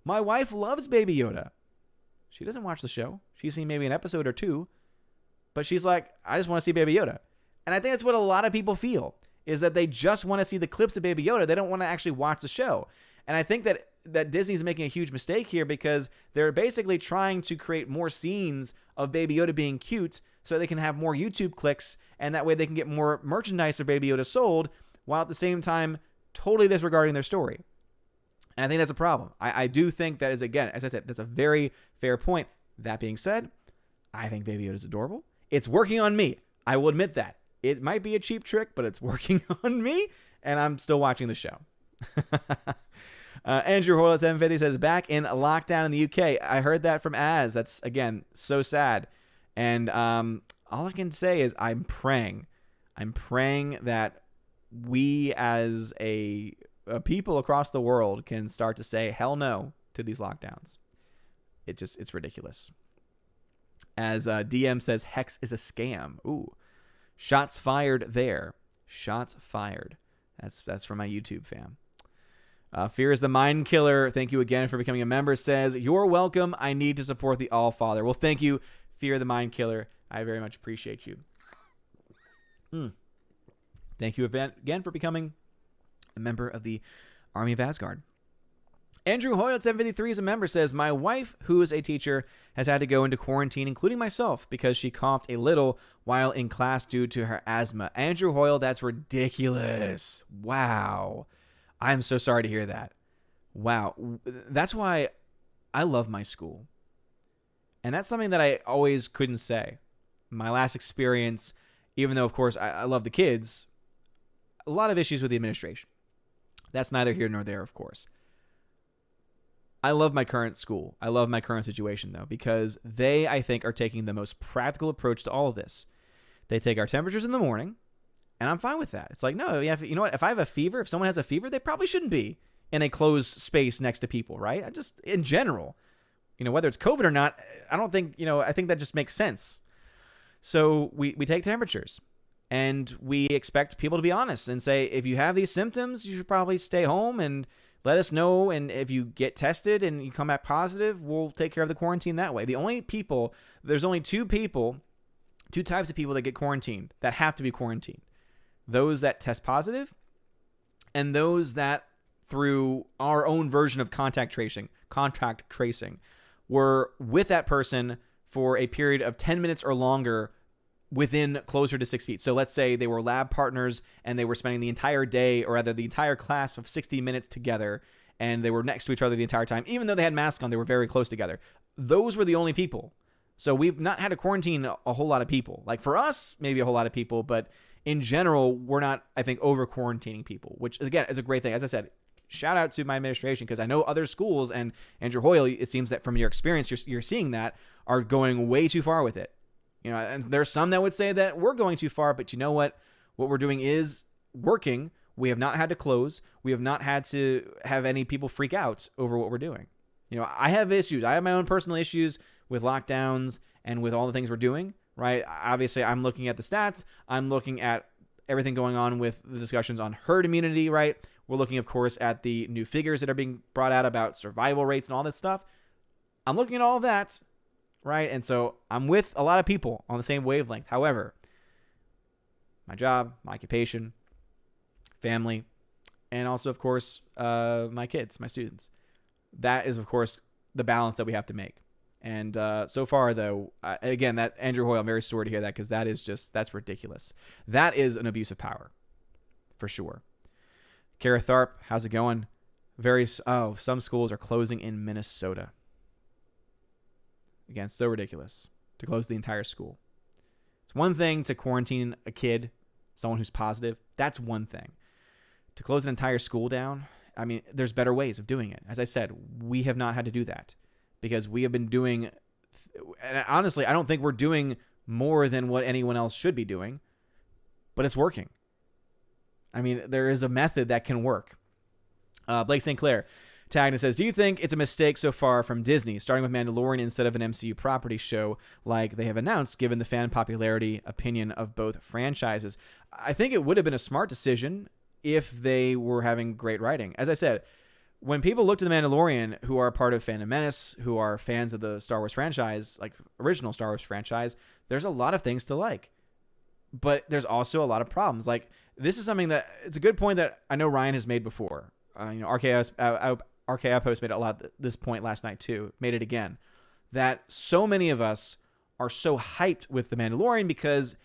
My wife loves Baby Yoda. She doesn't watch the show. She's seen maybe an episode or 2. But she's like, I just want to see Baby Yoda. And I think that's what a lot of people feel, is that they just want to see the clips of Baby Yoda. They don't want to actually watch the show. And I think that Disney's making a huge mistake here, because they're basically trying to create more scenes of Baby Yoda being cute so they can have more YouTube clicks, and that way they can get more merchandise of Baby Yoda sold, while at the same time totally disregarding their story. And I think that's a problem. I do think that is, again, as I said, that's a very fair point. That being said, I think Baby Yoda is adorable. It's working on me. I will admit that. It might be a cheap trick, but it's working on me, and I'm still watching the show. Andrew Hoyle at 750 says, back in lockdown in the UK. I heard that from Az. That's, again, so sad. And all I can say is I'm praying. I'm praying that we as a people across the world can start to say hell no to these lockdowns. It's ridiculous. As DM says, Hex is a scam. Ooh. Shots fired there. Shots fired. That's from my YouTube fam. Fear is the Mind Killer. Thank you again for becoming a member. Says, you're welcome. I need to support the All Father. Well, thank you, Fear the Mind Killer. I very much appreciate you. Thank you again for becoming a member of the Army of Asgard. Andrew Hoyle at 753 is a member. Says, my wife, who is a teacher, has had to go into quarantine, including myself, because she coughed a little while in class due to her asthma. Andrew Hoyle, that's ridiculous. Wow. I'm so sorry to hear that. Wow. That's why I love my school. And that's something that I always couldn't say. My last experience, even though, of course, I love the kids, a lot of issues with the administration. That's neither here nor there, of course. I love my current school. I love my current situation, though, because they, I think, are taking the most practical approach to all of this. They take our temperatures in the morning, and I'm fine with that. It's like, no, you know what? If I have a fever, if someone has a fever, they probably shouldn't be in a closed space next to people, right? I just, in general, whether it's COVID or not, I don't think, I think that just makes sense. So we take temperatures, and we expect people to be honest and say, if you have these symptoms, you should probably stay home and let us know. And if you get tested and you come back positive, we'll take care of the quarantine that way. There's only two types of people that get quarantined, that have to be quarantined. Those that test positive, and those that, through our own version of contact tracing, were with that person for a period of 10 minutes or longer within closer to 6 feet. So let's say they were lab partners and they were spending the entire day, or rather the entire class of 60 minutes together, and they were next to each other the entire time. Even though they had masks on, they were very close together. Those were the only people. So we've not had to quarantine a whole lot of people. Like for us, maybe a whole lot of people, but in general, we're not, I think, over quarantining people, which again is a great thing. As I said, shout out to my administration, because I know other schools, and Andrew Hoyle, it seems that from your experience, you're seeing that are going way too far with it. And there's some that would say that we're going too far, but you know what? What we're doing is working. We have not had to close. We have not had to have any people freak out over what we're doing. I have issues. I have my own personal issues with lockdowns and with all the things we're doing, right? Obviously, I'm looking at the stats. I'm looking at everything going on with the discussions on herd immunity, right? We're looking, of course, at the new figures that are being brought out about survival rates and all this stuff. I'm looking at all of that, right? And so I'm with a lot of people on the same wavelength. However, my job, my occupation, family, and also, of course, my kids, my students. That is, of course, the balance that we have to make. And so far, though, again, that Andrew Hoyle, I'm very sorry to hear that, because that's ridiculous. That is an abuse of power, for sure. Kara Tharp, how's it going? Some schools are closing in Minnesota. Again, so ridiculous to close the entire school. It's one thing to quarantine a kid, someone who's positive. That's one thing. To close an entire school down, I mean, there's better ways of doing it. As I said, we have not had to do that because we have been doing, and honestly, I don't think we're doing more than what anyone else should be doing, but it's working. I mean, there is a method that can work. Blake St. Clair tagged and says, do you think it's a mistake so far from Disney, starting with Mandalorian instead of an MCU property show like they have announced, given the fan popularity opinion of both franchises? I think it would have been a smart decision if they were having great writing. As I said, when people look to The Mandalorian, who are part of Phantom Menace, who are fans of the Star Wars franchise, like original Star Wars franchise, there's a lot of things to like. But there's also a lot of problems. Like, this is something that, it's a good point that I know Ryan has made before. RK Outpost made it a lot at this point last night too, made it again, that so many of us are so hyped with The Mandalorian because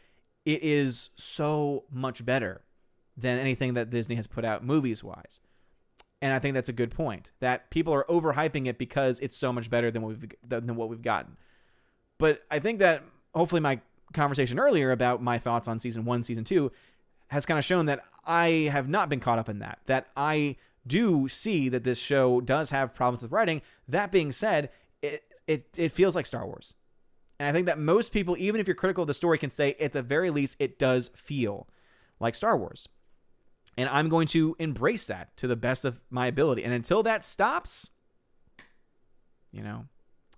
it is so much better than anything that Disney has put out movies-wise. And I think that's a good point, that people are overhyping it because it's so much better than what we've gotten. But I think that hopefully my conversation earlier about my thoughts on season 1, season 2 has kind of shown that I have not been caught up in that I do see that this show does have problems with writing. That being said, it feels like Star Wars. And I think that most people, even if you're critical of the story, can say at the very least it does feel like Star Wars. And I'm going to embrace that to the best of my ability. And until that stops, it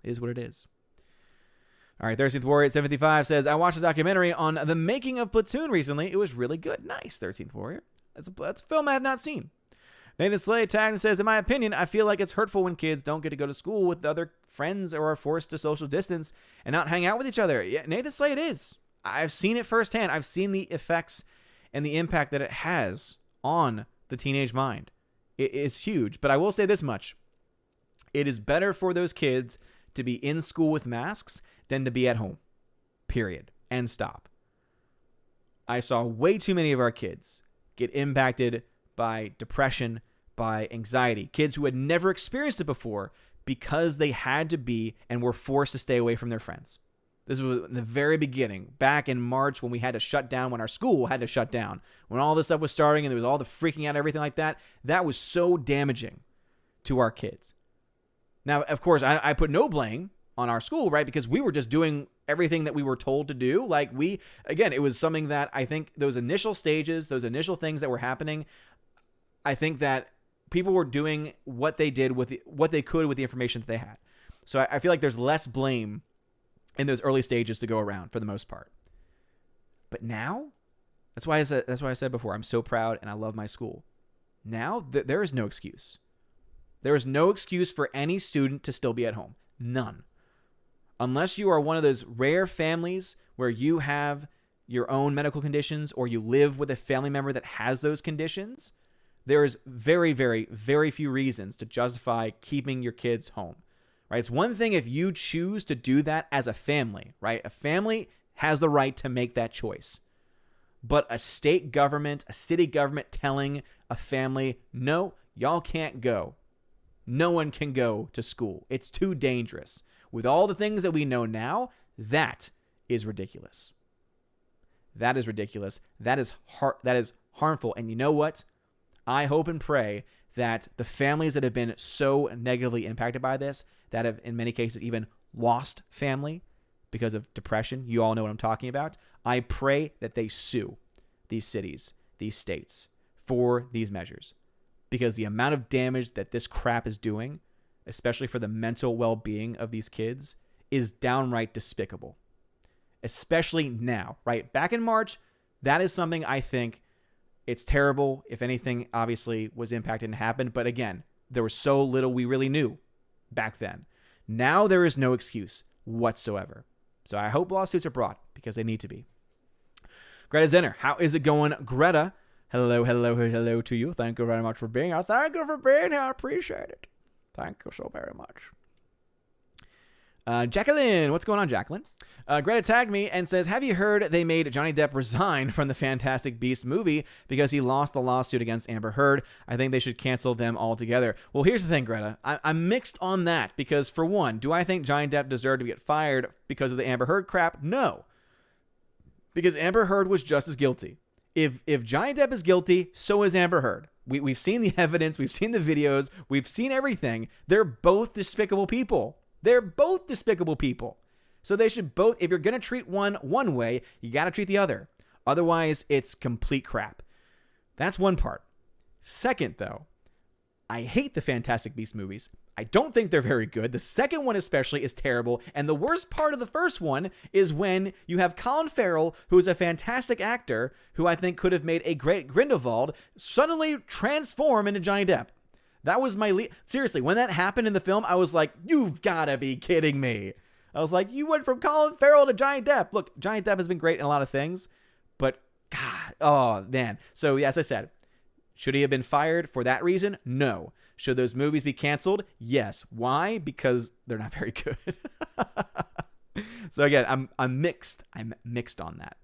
is what it is. All right, 13th Warrior at 75 says, I watched a documentary on the making of Platoon recently. It was really good. Nice, 13th Warrior. That's a film I have not seen. Nathan Slay tagged and says, in my opinion, I feel like it's hurtful when kids don't get to go to school with other friends or are forced to social distance and not hang out with each other. Yeah, Nathan Slay, it is. I've seen it firsthand. I've seen the effects and the impact that it has on the teenage mind. It is huge. But I will say this much. It is better for those kids to be in school with masks than to be at home. Period. And stop. I saw way too many of our kids get impacted by depression, by anxiety. Kids who had never experienced it before because they had to be and were forced to stay away from their friends. This was in the very beginning, back in March when we had to shut down, when our school had to shut down, when all this stuff was starting and there was all the freaking out, everything like that. That was so damaging to our kids. Now, of course, I put no blame on our school, right? Because we were just doing everything that we were told to do. Again, it was something that I think those initial stages, those initial things that were happening, I think that people were doing what they did with what they could with the information that they had. So I feel like there's less blame in those early stages to go around for the most part. But now, that's why I said before, I'm so proud and I love my school. Now there is no excuse. There is no excuse for any student to still be at home. None. Unless you are one of those rare families where you have your own medical conditions or you live with a family member that has those conditions, there is very, very, very few reasons to justify keeping your kids home, right? It's one thing if you choose to do that as a family, right? A family has the right to make that choice. But a state government, a city government telling a family, no, y'all can't go. No one can go to school. It's too dangerous. With all the things that we know now, that is ridiculous. That is ridiculous. That is harmful. And you know what? I hope and pray that the families that have been so negatively impacted by this, that have in many cases even lost family because of depression, you all know what I'm talking about, I pray that they sue these cities, these states, for these measures. Because the amount of damage that this crap is doing, especially for the mental well-being of these kids, is downright despicable. Especially now, right? Back in March, that is something I think it's terrible. If anything, obviously, was impacted and happened. But again, there was so little we really knew back then. Now there is no excuse whatsoever. So I hope lawsuits are brought, because they need to be. Greta Zenner, how is it going? Greta, hello to you. Thank you very much for being here. Thank you for being here. I appreciate it. Thank you so very much. Jacqueline, what's going on, Jacqueline? Greta tagged me and says, have you heard they made Johnny Depp resign from the Fantastic Beasts movie because he lost the lawsuit against Amber Heard? I think they should cancel them altogether. Well, here's the thing, Greta. I'm mixed on that because, for one, do I think Johnny Depp deserved to get fired because of the Amber Heard crap? No. Because Amber Heard was just as guilty. If Johnny Depp is guilty, so is Amber Heard. We've seen the evidence. We've seen the videos. We've seen everything. They're both despicable people. They're both despicable people. So they should both, if you're going to treat one way, you got to treat the other. Otherwise, it's complete crap. That's one part. Second, though, I hate the Fantastic Beasts movies. I don't think they're very good. The second one especially is terrible. And the worst part of the first one is when you have Colin Farrell, who is a fantastic actor, who I think could have made a great Grindelwald, suddenly transform into Johnny Depp. That was my seriously, when that happened in the film, I was like, you've got to be kidding me. I was like, you went from Colin Farrell to Johnny Depp. Look, Johnny Depp has been great in a lot of things, but God, oh man. So as I said, should he have been fired for that reason? No. Should those movies be canceled? Yes. Why? Because they're not very good. So again, I'm mixed. I'm mixed on that.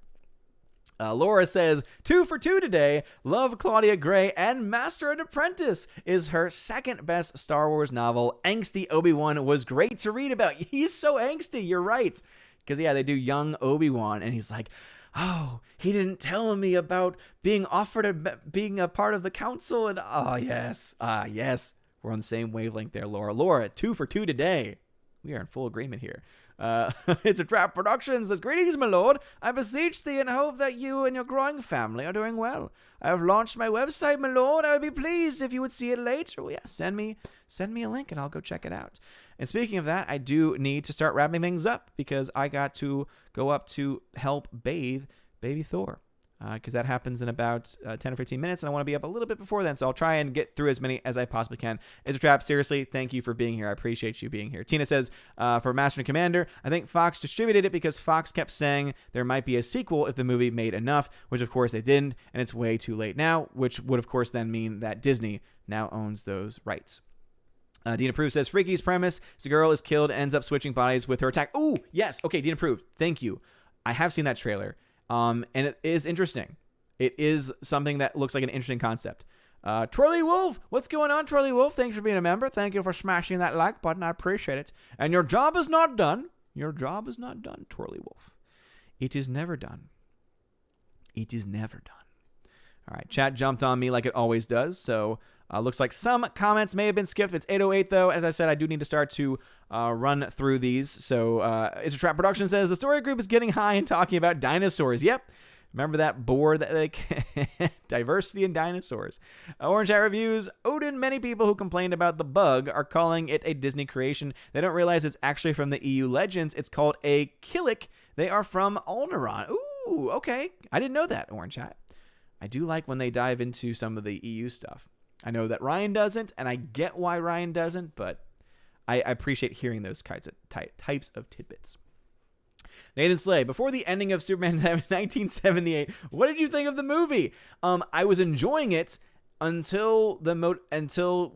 Laura says, 2 for 2 today. Love Claudia Gray, and Master and Apprentice is her second best Star Wars novel. Angsty Obi-Wan was great to read about. He's so angsty. You're right. Because, yeah, they do young Obi-Wan, and he's like, oh, he didn't tell me about being offered being a part of the council. And, oh, yes. Yes. We're on the same wavelength there, Laura. Laura, 2 for 2 today. We are in full agreement here. It's a Trap Productions says, greetings, my lord. I beseech thee and hope that you and your growing family are doing well. I have launched my website, my lord. I would be pleased if you would see it later. Well, yeah, send me a link and I'll go check it out. And speaking of that, I do need to start wrapping things up because I got to go up to help bathe baby Thor. Because that happens in about 10 or 15 minutes, and I want to be up a little bit before then, so I'll try and get through as many as I possibly can. It's a Trap, seriously, thank you for being here. I appreciate you being here. Tina says, for Master and Commander, I think Fox distributed it because Fox kept saying there might be a sequel if the movie made enough, which of course they didn't, and it's way too late now, which would of course then mean that Disney now owns those rights. Dean Approved says, Freaky's premise is a girl is killed, ends up switching bodies with her attack. Oh, yes, okay, Dean Approved, thank you. I have seen that trailer. And it is interesting. It is something that looks like an interesting concept. Twirly Wolf, what's going on, Twirly Wolf? Thanks for being a member. Thank you for smashing that like button. I appreciate it. And your job is not done. Your job is not done, Twirly Wolf. It is never done. It is never done. All right, chat jumped on me like it always does. So looks like some comments may have been skipped. It's 8:08 though. As I said, I do need to start to run through these. So It's a Trap Production says the story group is getting high and talking about dinosaurs. Yep. Remember that board that like diversity in dinosaurs. Orange Hat Reviews. Odin, many people who complained about the bug are calling it a Disney creation. They don't realize it's actually from the EU Legends. It's called a Killik. They are from Alderaan. Ooh, okay. I didn't know that, Orange Hat. I do like when they dive into some of the EU stuff. I know that Ryan doesn't, and I get why Ryan doesn't, but I appreciate hearing those types of tidbits. Nathan Slay, before the ending of Superman 1978, what did you think of the movie? I was enjoying it until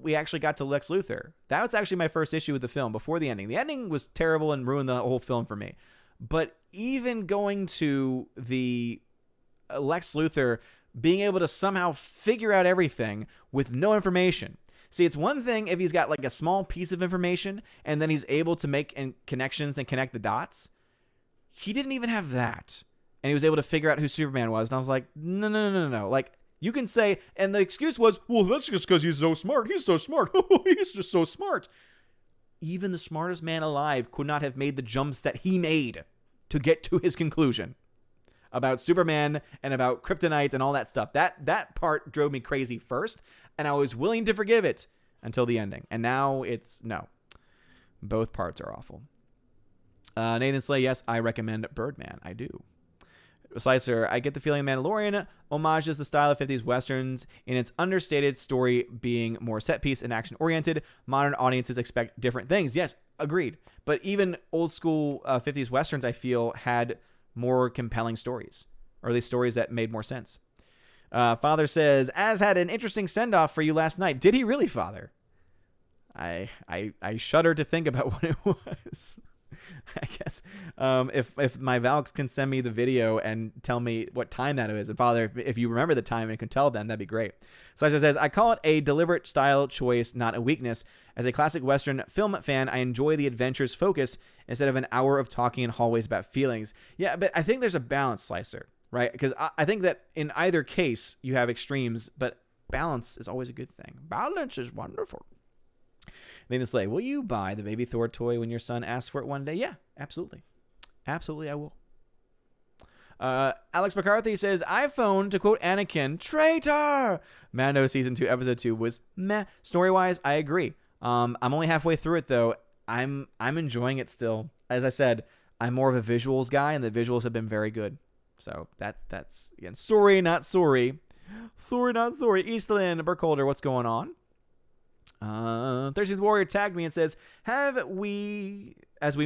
we actually got to Lex Luthor. That was actually my first issue with the film before the ending. The ending was terrible and ruined the whole film for me. But even going to the Lex Luthor being able to somehow figure out everything with no information. See, it's one thing if he's got like a small piece of information and then he's able to make connections and connect the dots. He didn't even have that. and he was able to figure out who Superman was. And I was like, no. Like, you can say, and the excuse was, well, that's just because he's so smart. He's so smart. He's just so smart. Even the smartest man alive could not have made the jumps that he made to get to his conclusion about Superman and about kryptonite and all that stuff. That part drove me crazy first, and I was willing to forgive it until the ending. And now it's no. Both parts are awful. Nathan Slay, yes, I recommend Birdman. I do. Slicer, I get the feeling Mandalorian homages the style of 50s westerns in its understated story being more set piece and action oriented. Modern audiences expect different things. Yes, agreed. But even old school 50s westerns, I feel, had more compelling stories, or at least stories that made more sense. Father says, Az had an interesting send-off for you last night. Did he really, Father? I shudder to think about what it was. I guess if my Valks can send me the video and tell me what time that is, and Father, if you remember the time and can tell them, that'd be great. Slasher says, I call it a deliberate style choice, not a weakness. As a classic Western film fan, I enjoy the adventure's focus instead of an hour of talking in hallways about feelings. Yeah, but I think there's a balance, Slicer, right? Because I think that in either case, you have extremes, but balance is always a good thing. Balance is wonderful. Nathan Slay, will you buy the baby Thor toy when your son asks for it one day? Yeah, absolutely. Absolutely, I will. Alex McCarthy says, iPhone, to quote Anakin, traitor! Mando Season 2, Episode 2 was meh. Story-wise, I agree. I'm only halfway through it, though. I'm enjoying it still. As I said, I'm more of a visuals guy, and the visuals have been very good. So that's, again, sorry, not sorry. Sorry, not sorry. Eastland, Burkholder, what's going on? 13th Warrior tagged me and says, as we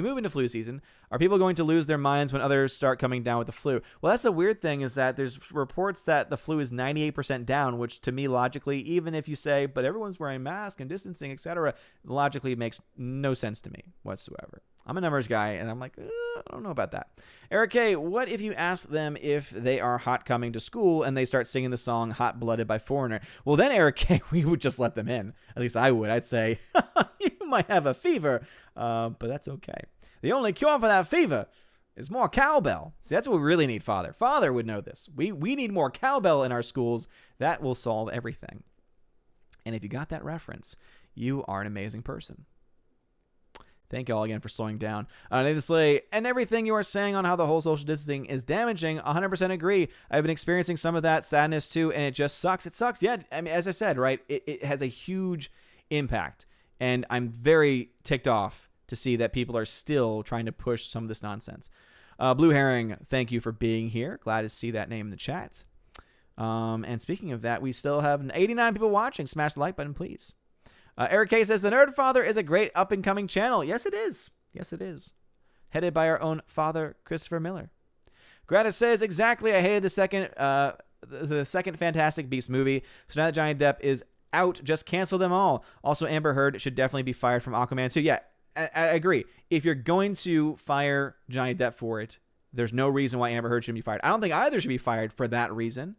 move into flu season, are people going to lose their minds when others start coming down with the flu? Well, that's the weird thing, is that there's reports that the flu is 98% down, which to me, logically, even if you say, but everyone's wearing masks and distancing, etc., logically makes no sense to me whatsoever. I'm a numbers guy, and I'm like, I don't know about that. Eric K., what if you ask them if they are hot coming to school and they start singing the song Hot Blooded by Foreigner? Well, then, Eric K., we would just let them in. At least I would. I'd say, you might have a fever, but that's okay. The only cure for that fever is more cowbell. See, that's what we really need, Father. Father would know this. We need more cowbell in our schools. That will solve everything. And if you got that reference, you are an amazing person. Thank you all again for slowing down. Nathan Slay, and everything you are saying on how the whole social distancing is damaging, 100% agree. I've been experiencing some of that sadness too, and it just sucks. It sucks. Yeah, I mean, as I said, right, it has a huge impact, and I'm very ticked off to see that people are still trying to push some of this nonsense. Blue Herring, thank you for being here. Glad to see that name in the chat. And speaking of that, we still have 89 people watching. Smash the like button, please. Eric K. says, the Nerd Father is a great up-and-coming channel. Yes, it is. Yes, it is. Headed by our own father, Christopher Miller. Gratis says, exactly, I hated the second Fantastic Beasts movie. So now that Johnny Depp is out, just cancel them all. Also, Amber Heard should definitely be fired from Aquaman 2. Yeah, I agree. If you're going to fire Johnny Depp for it, there's no reason why Amber Heard shouldn't be fired. I don't think either should be fired for that reason.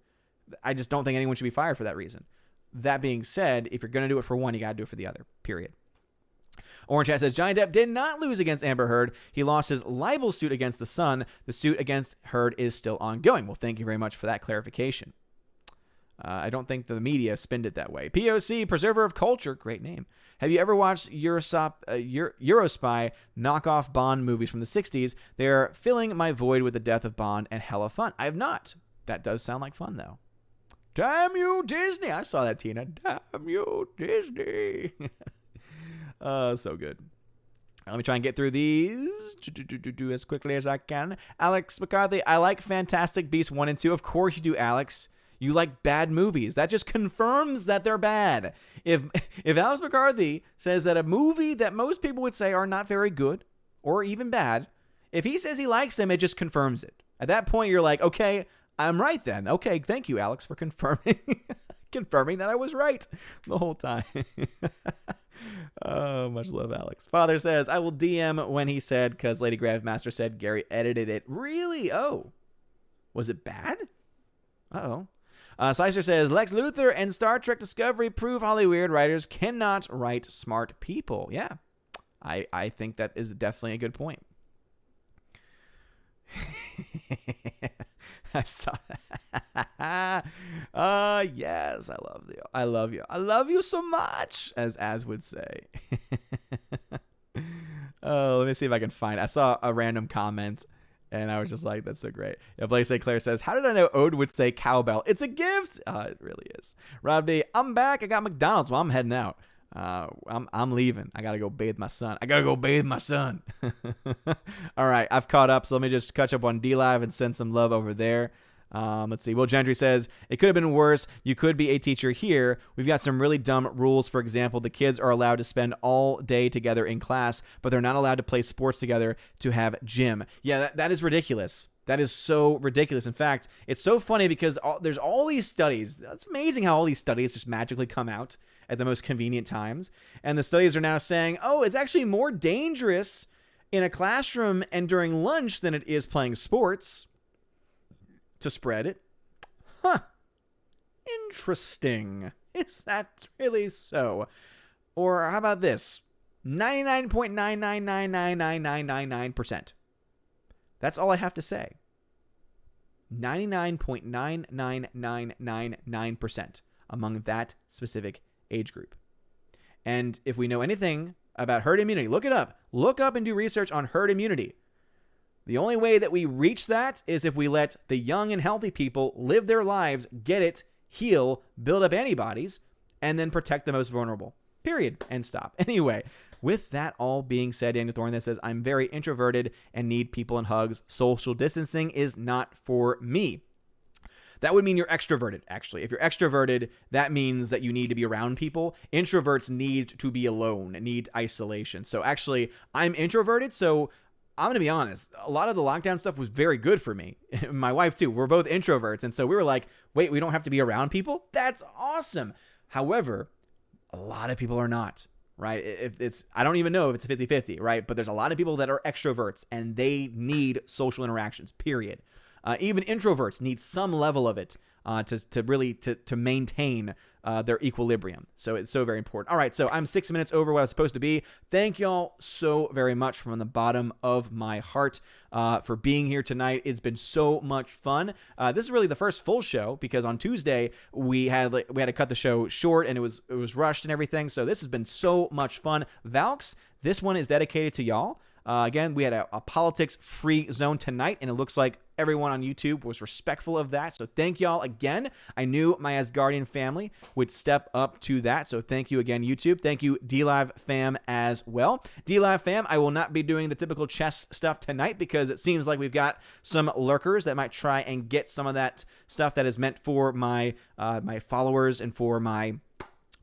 I just don't think anyone should be fired for that reason. That being said, if you're going to do it for one, you got to do it for the other, period. Orange Hat says, Johnny Depp did not lose against Amber Heard. He lost his libel suit against The Sun. The suit against Heard is still ongoing. Well, thank you very much for that clarification. I don't think the media spinned it that way. POC, Preserver of Culture, great name. Have you ever watched Eurospy knockoff Bond movies from the 60s? They're filling my void with the death of Bond and hella fun. I have not. That does sound like fun, though. Damn you, Disney. I saw that, Tina. Damn you, Disney. So good. Let me try and get through these as quickly as I can. Alex McCarthy, I like Fantastic Beasts 1 and 2. Of course you do, Alex. You like bad movies. That just confirms that they're bad. If Alex McCarthy says that a movie that most people would say are not very good or even bad, if he says he likes them, it just confirms it. At that point, you're like, okay, I'm right then. Okay, thank you, Alex, for confirming that I was right the whole time. Oh, much love, Alex. Father says, I will DM when he said, because Lady Gravemaster said Gary edited it. Really? Oh. Was it bad? Uh-oh. Slicer says, Lex Luthor and Star Trek Discovery prove Hollywood writers cannot write smart people. Yeah, I think that is definitely a good point. I saw that. Yes, I love you. I love you. I love you so much, as would say. Oh, let me see if I can find it. I saw a random comment, and I was just like, that's so great. Yeah, Blaise St. Clair says, how did I know Ode would say cowbell? It's a gift. It really is. Rob D, I'm back. I got McDonald's. Well, I'm heading out. I'm leaving. I gotta go bathe my son. All right, I've caught up, so let me just catch up on D-Live and send some love over there. Let's see. Will Gentry says, it could have been worse. You could be a teacher here. We've got some really dumb rules. For example, the kids are allowed to spend all day together in class, but they're not allowed to play sports together to have gym. Yeah, that is ridiculous. That is so ridiculous. In fact, it's so funny because there's all these studies. It's amazing how all these studies just magically come out at the most convenient times. And the studies are now saying, oh, it's actually more dangerous in a classroom and during lunch than it is playing sports to spread it. Huh. Interesting. Is that really so? Or how about this? 99.9999999%. That's all I have to say. 99.99999% among that specific age group. And if we know anything about herd immunity, look it up. Look up and do research on herd immunity. The only way that we reach that is if we let the young and healthy people live their lives, get it, heal, build up antibodies, and then protect the most vulnerable. Period. And stop. Anyway, with that all being said, Daniel Thorne that says, I'm very introverted and need people and hugs. Social distancing is not for me. That would mean you're extroverted, actually. If you're extroverted, that means that you need to be around people. Introverts need to be alone, need isolation. So actually, I'm introverted, so I'm going to be honest. A lot of the lockdown stuff was very good for me. My wife, too. We're both introverts, and so we were like, wait, we don't have to be around people? That's awesome. However, a lot of people are not, right? I don't even know if it's 50-50, right? But there's a lot of people that are extroverts, and they need social interactions, period. Even introverts need some level of it to really maintain their equilibrium. So it's so very important. All right, so I'm 6 minutes over what I was supposed to be. Thank y'all so very much from the bottom of my heart for being here tonight. It's been so much fun. This is really the first full show because on Tuesday we had to cut the show short and it was rushed and everything. So this has been so much fun. Valks, this one is dedicated to y'all. Again, we had a politics-free zone tonight, and it looks like everyone on YouTube was respectful of that. So thank y'all again. I knew my Asgardian family would step up to that. So thank you again, YouTube. Thank you, D-Live fam, as well. D-Live fam, I will not be doing the typical chess stuff tonight because it seems like we've got some lurkers that might try and get some of that stuff that is meant for my my followers and for my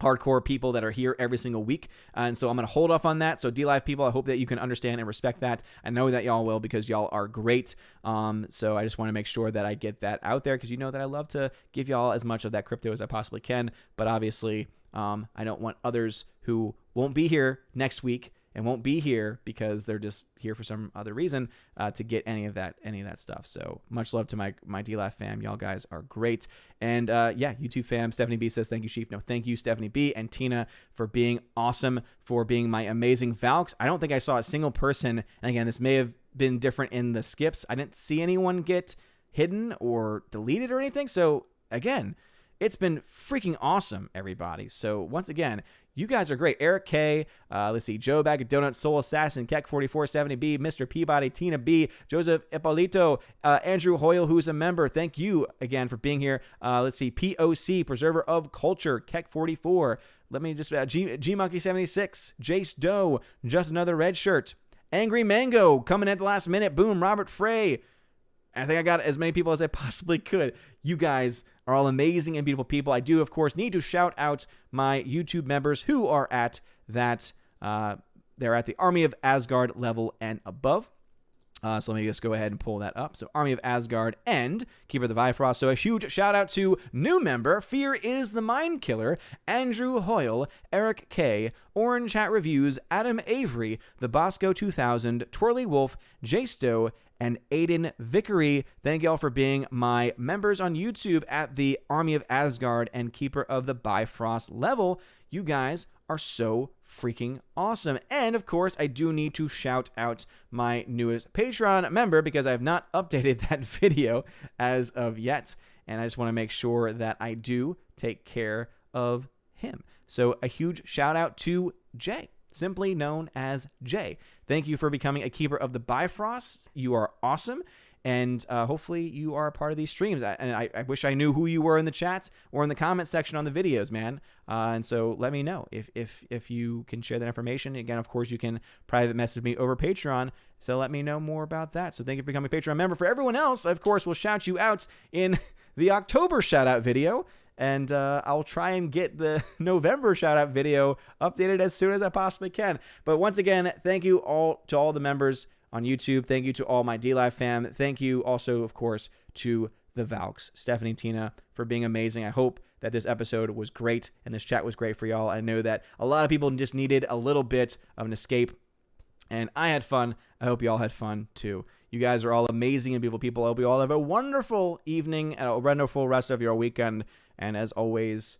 hardcore people that are here every single week. And so I'm going to hold off on that. So D-Live people, I hope that you can understand and respect that. I know that y'all will because y'all are great. So I just want to make sure that I get that out there because you know that I love to give y'all as much of that crypto as I possibly can. But obviously, I don't want others who won't be here next week and won't be here because they're just here for some other reason to get any of that stuff. So much love to my D-Live fam. Y'all guys are great. And yeah, YouTube fam, Stephanie B says, thank you, Chief. No, thank you, Stephanie B and Tina for being awesome, for being my amazing Valks. I don't think I saw a single person. And again, this may have been different in the skips. I didn't see anyone get hidden or deleted or anything. So again, it's been freaking awesome, everybody. So once again, you guys are great. Eric K, let's see, Joe Bag of Donuts, Soul Assassin, Keck4470B, Mr. Peabody, Tina B, Joseph Ippolito, Andrew Hoyle, who's a member. Thank you again for being here. Let's see, POC, Preserver of Culture, Keck44. Let me just, G-Monkey76, Jace Doe, Just Another Red Shirt, Angry Mango, coming at the last minute, boom, Robert Frey. I think I got as many people as I possibly could. You guys are all amazing and beautiful people. I do, of course, need to shout out my YouTube members who are at that, they're at the Army of Asgard level and above. So let me just go ahead and pull that up. So Army of Asgard and Keeper of the Bifrost. So a huge shout out to new member, Fear is the Mind Killer, Andrew Hoyle, Eric K, Orange Hat Reviews, Adam Avery, The Bosco 2000, Twirly Wolf, Jaysto, and Aiden Vickery. Thank y'all for being my members on YouTube at the Army of Asgard and Keeper of the Bifrost level. You guys are are so freaking awesome. And of course, I do need to shout out my newest Patreon member because I have not updated that video as of yet. And I just want to make sure that I do take care of him. So a huge shout out to Jay, simply known as Jay. Thank you for becoming a keeper of the Bifrost. You are awesome. And hopefully you are a part of these streams. I wish I knew who you were in the chats or in the comment section on the videos, man. And so let me know if you can share that information. Again, of course, you can private message me over Patreon. So let me know more about that. So thank you for becoming a Patreon member. For everyone else, of course, we'll shout you out in the October shout out video. And I'll try and get the November shout out video updated as soon as I possibly can. But once again, thank you all to all the members on YouTube. Thank you to all my DLive fam. Thank you also, of course, to the Valks, Stephanie, Tina, for being amazing. I hope that this episode was great and this chat was great for y'all. I know that a lot of people just needed a little bit of an escape, and I had fun. I hope y'all had fun too. You guys are all amazing and beautiful people. I hope you all have a wonderful evening and a wonderful rest of your weekend. And as always,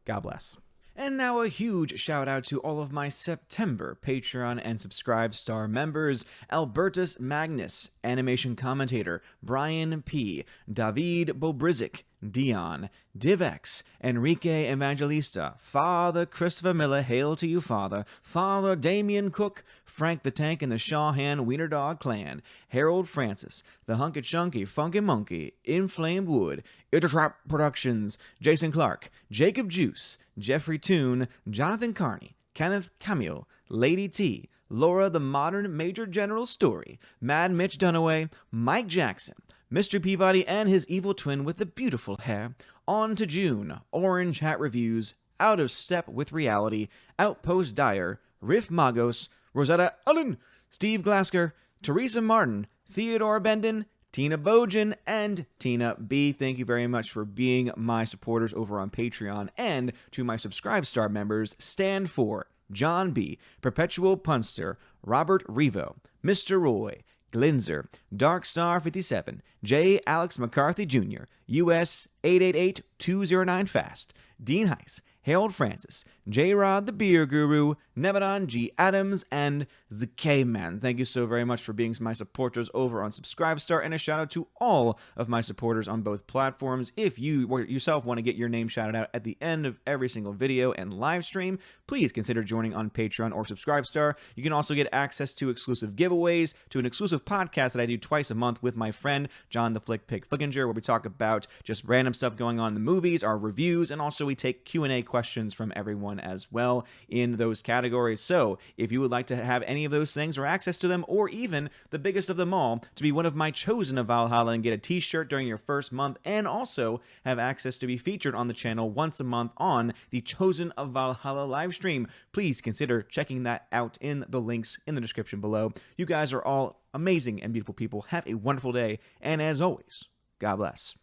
God bless. And now a huge shout out to all of my September Patreon and Subscribe Star members: Albertus Magnus, Animation Commentator, Brian P., David Bobrizik, Dion, Divex, Enrique Evangelista, Father Christopher Miller, hail to you, Father, Father Damian Cook, Frank the Tank and the Shawhan Wiener Dog Clan, Harold Francis, The Hunky Chunky Funky Monkey, Inflamed Wood, Ittertrap Productions, Jason Clark, Jacob Juice, Jeffrey Toon, Jonathan Carney, Kenneth Camille, Lady T, Laura the Modern Major General Story, Mad Mitch Dunaway, Mike Jackson, Mr. Peabody and his evil twin with the beautiful hair, On to June, Orange Hat Reviews, Out of Step with Reality, Outpost Dyer, Riff Magos, Rosetta Allen, Steve Glasker, Teresa Martin, Theodore Bendon, Tina Bojan, and Tina B. Thank you very much for being my supporters over on Patreon. And to my Subscribe Star members, stand for John B., Perpetual Punster, Robert Revo, Mr. Roy, Glinzer, Darkstar 57, J. Alex McCarthy Jr., US 888-209 Fast, Dean Heiss, Harold Francis, J. Rod the Beer Guru, Nebadon G. Adams, and the K-Man. Thank you so very much for being my supporters over on Subscribestar, and a shout out to all of my supporters on both platforms. If you yourself want to get your name shouted out at the end of every single video and live stream, please consider joining on Patreon or Subscribestar. You can also get access to exclusive giveaways, to an exclusive podcast that I do twice a month with my friend John the Flick Pig Flickinger, where we talk about just random stuff going on in the movies, our reviews, and also we take Q&A questions from everyone as well in those categories. So if you would like to have any of those things or access to them, or even the biggest of them all, to be one of my chosen of Valhalla and get a t-shirt during your first month, and also have access to be featured on the channel once a month on the Chosen of Valhalla live stream, please consider checking that out in the links in the description below. You guys are all amazing and beautiful people. Have a wonderful day, and as always, God bless.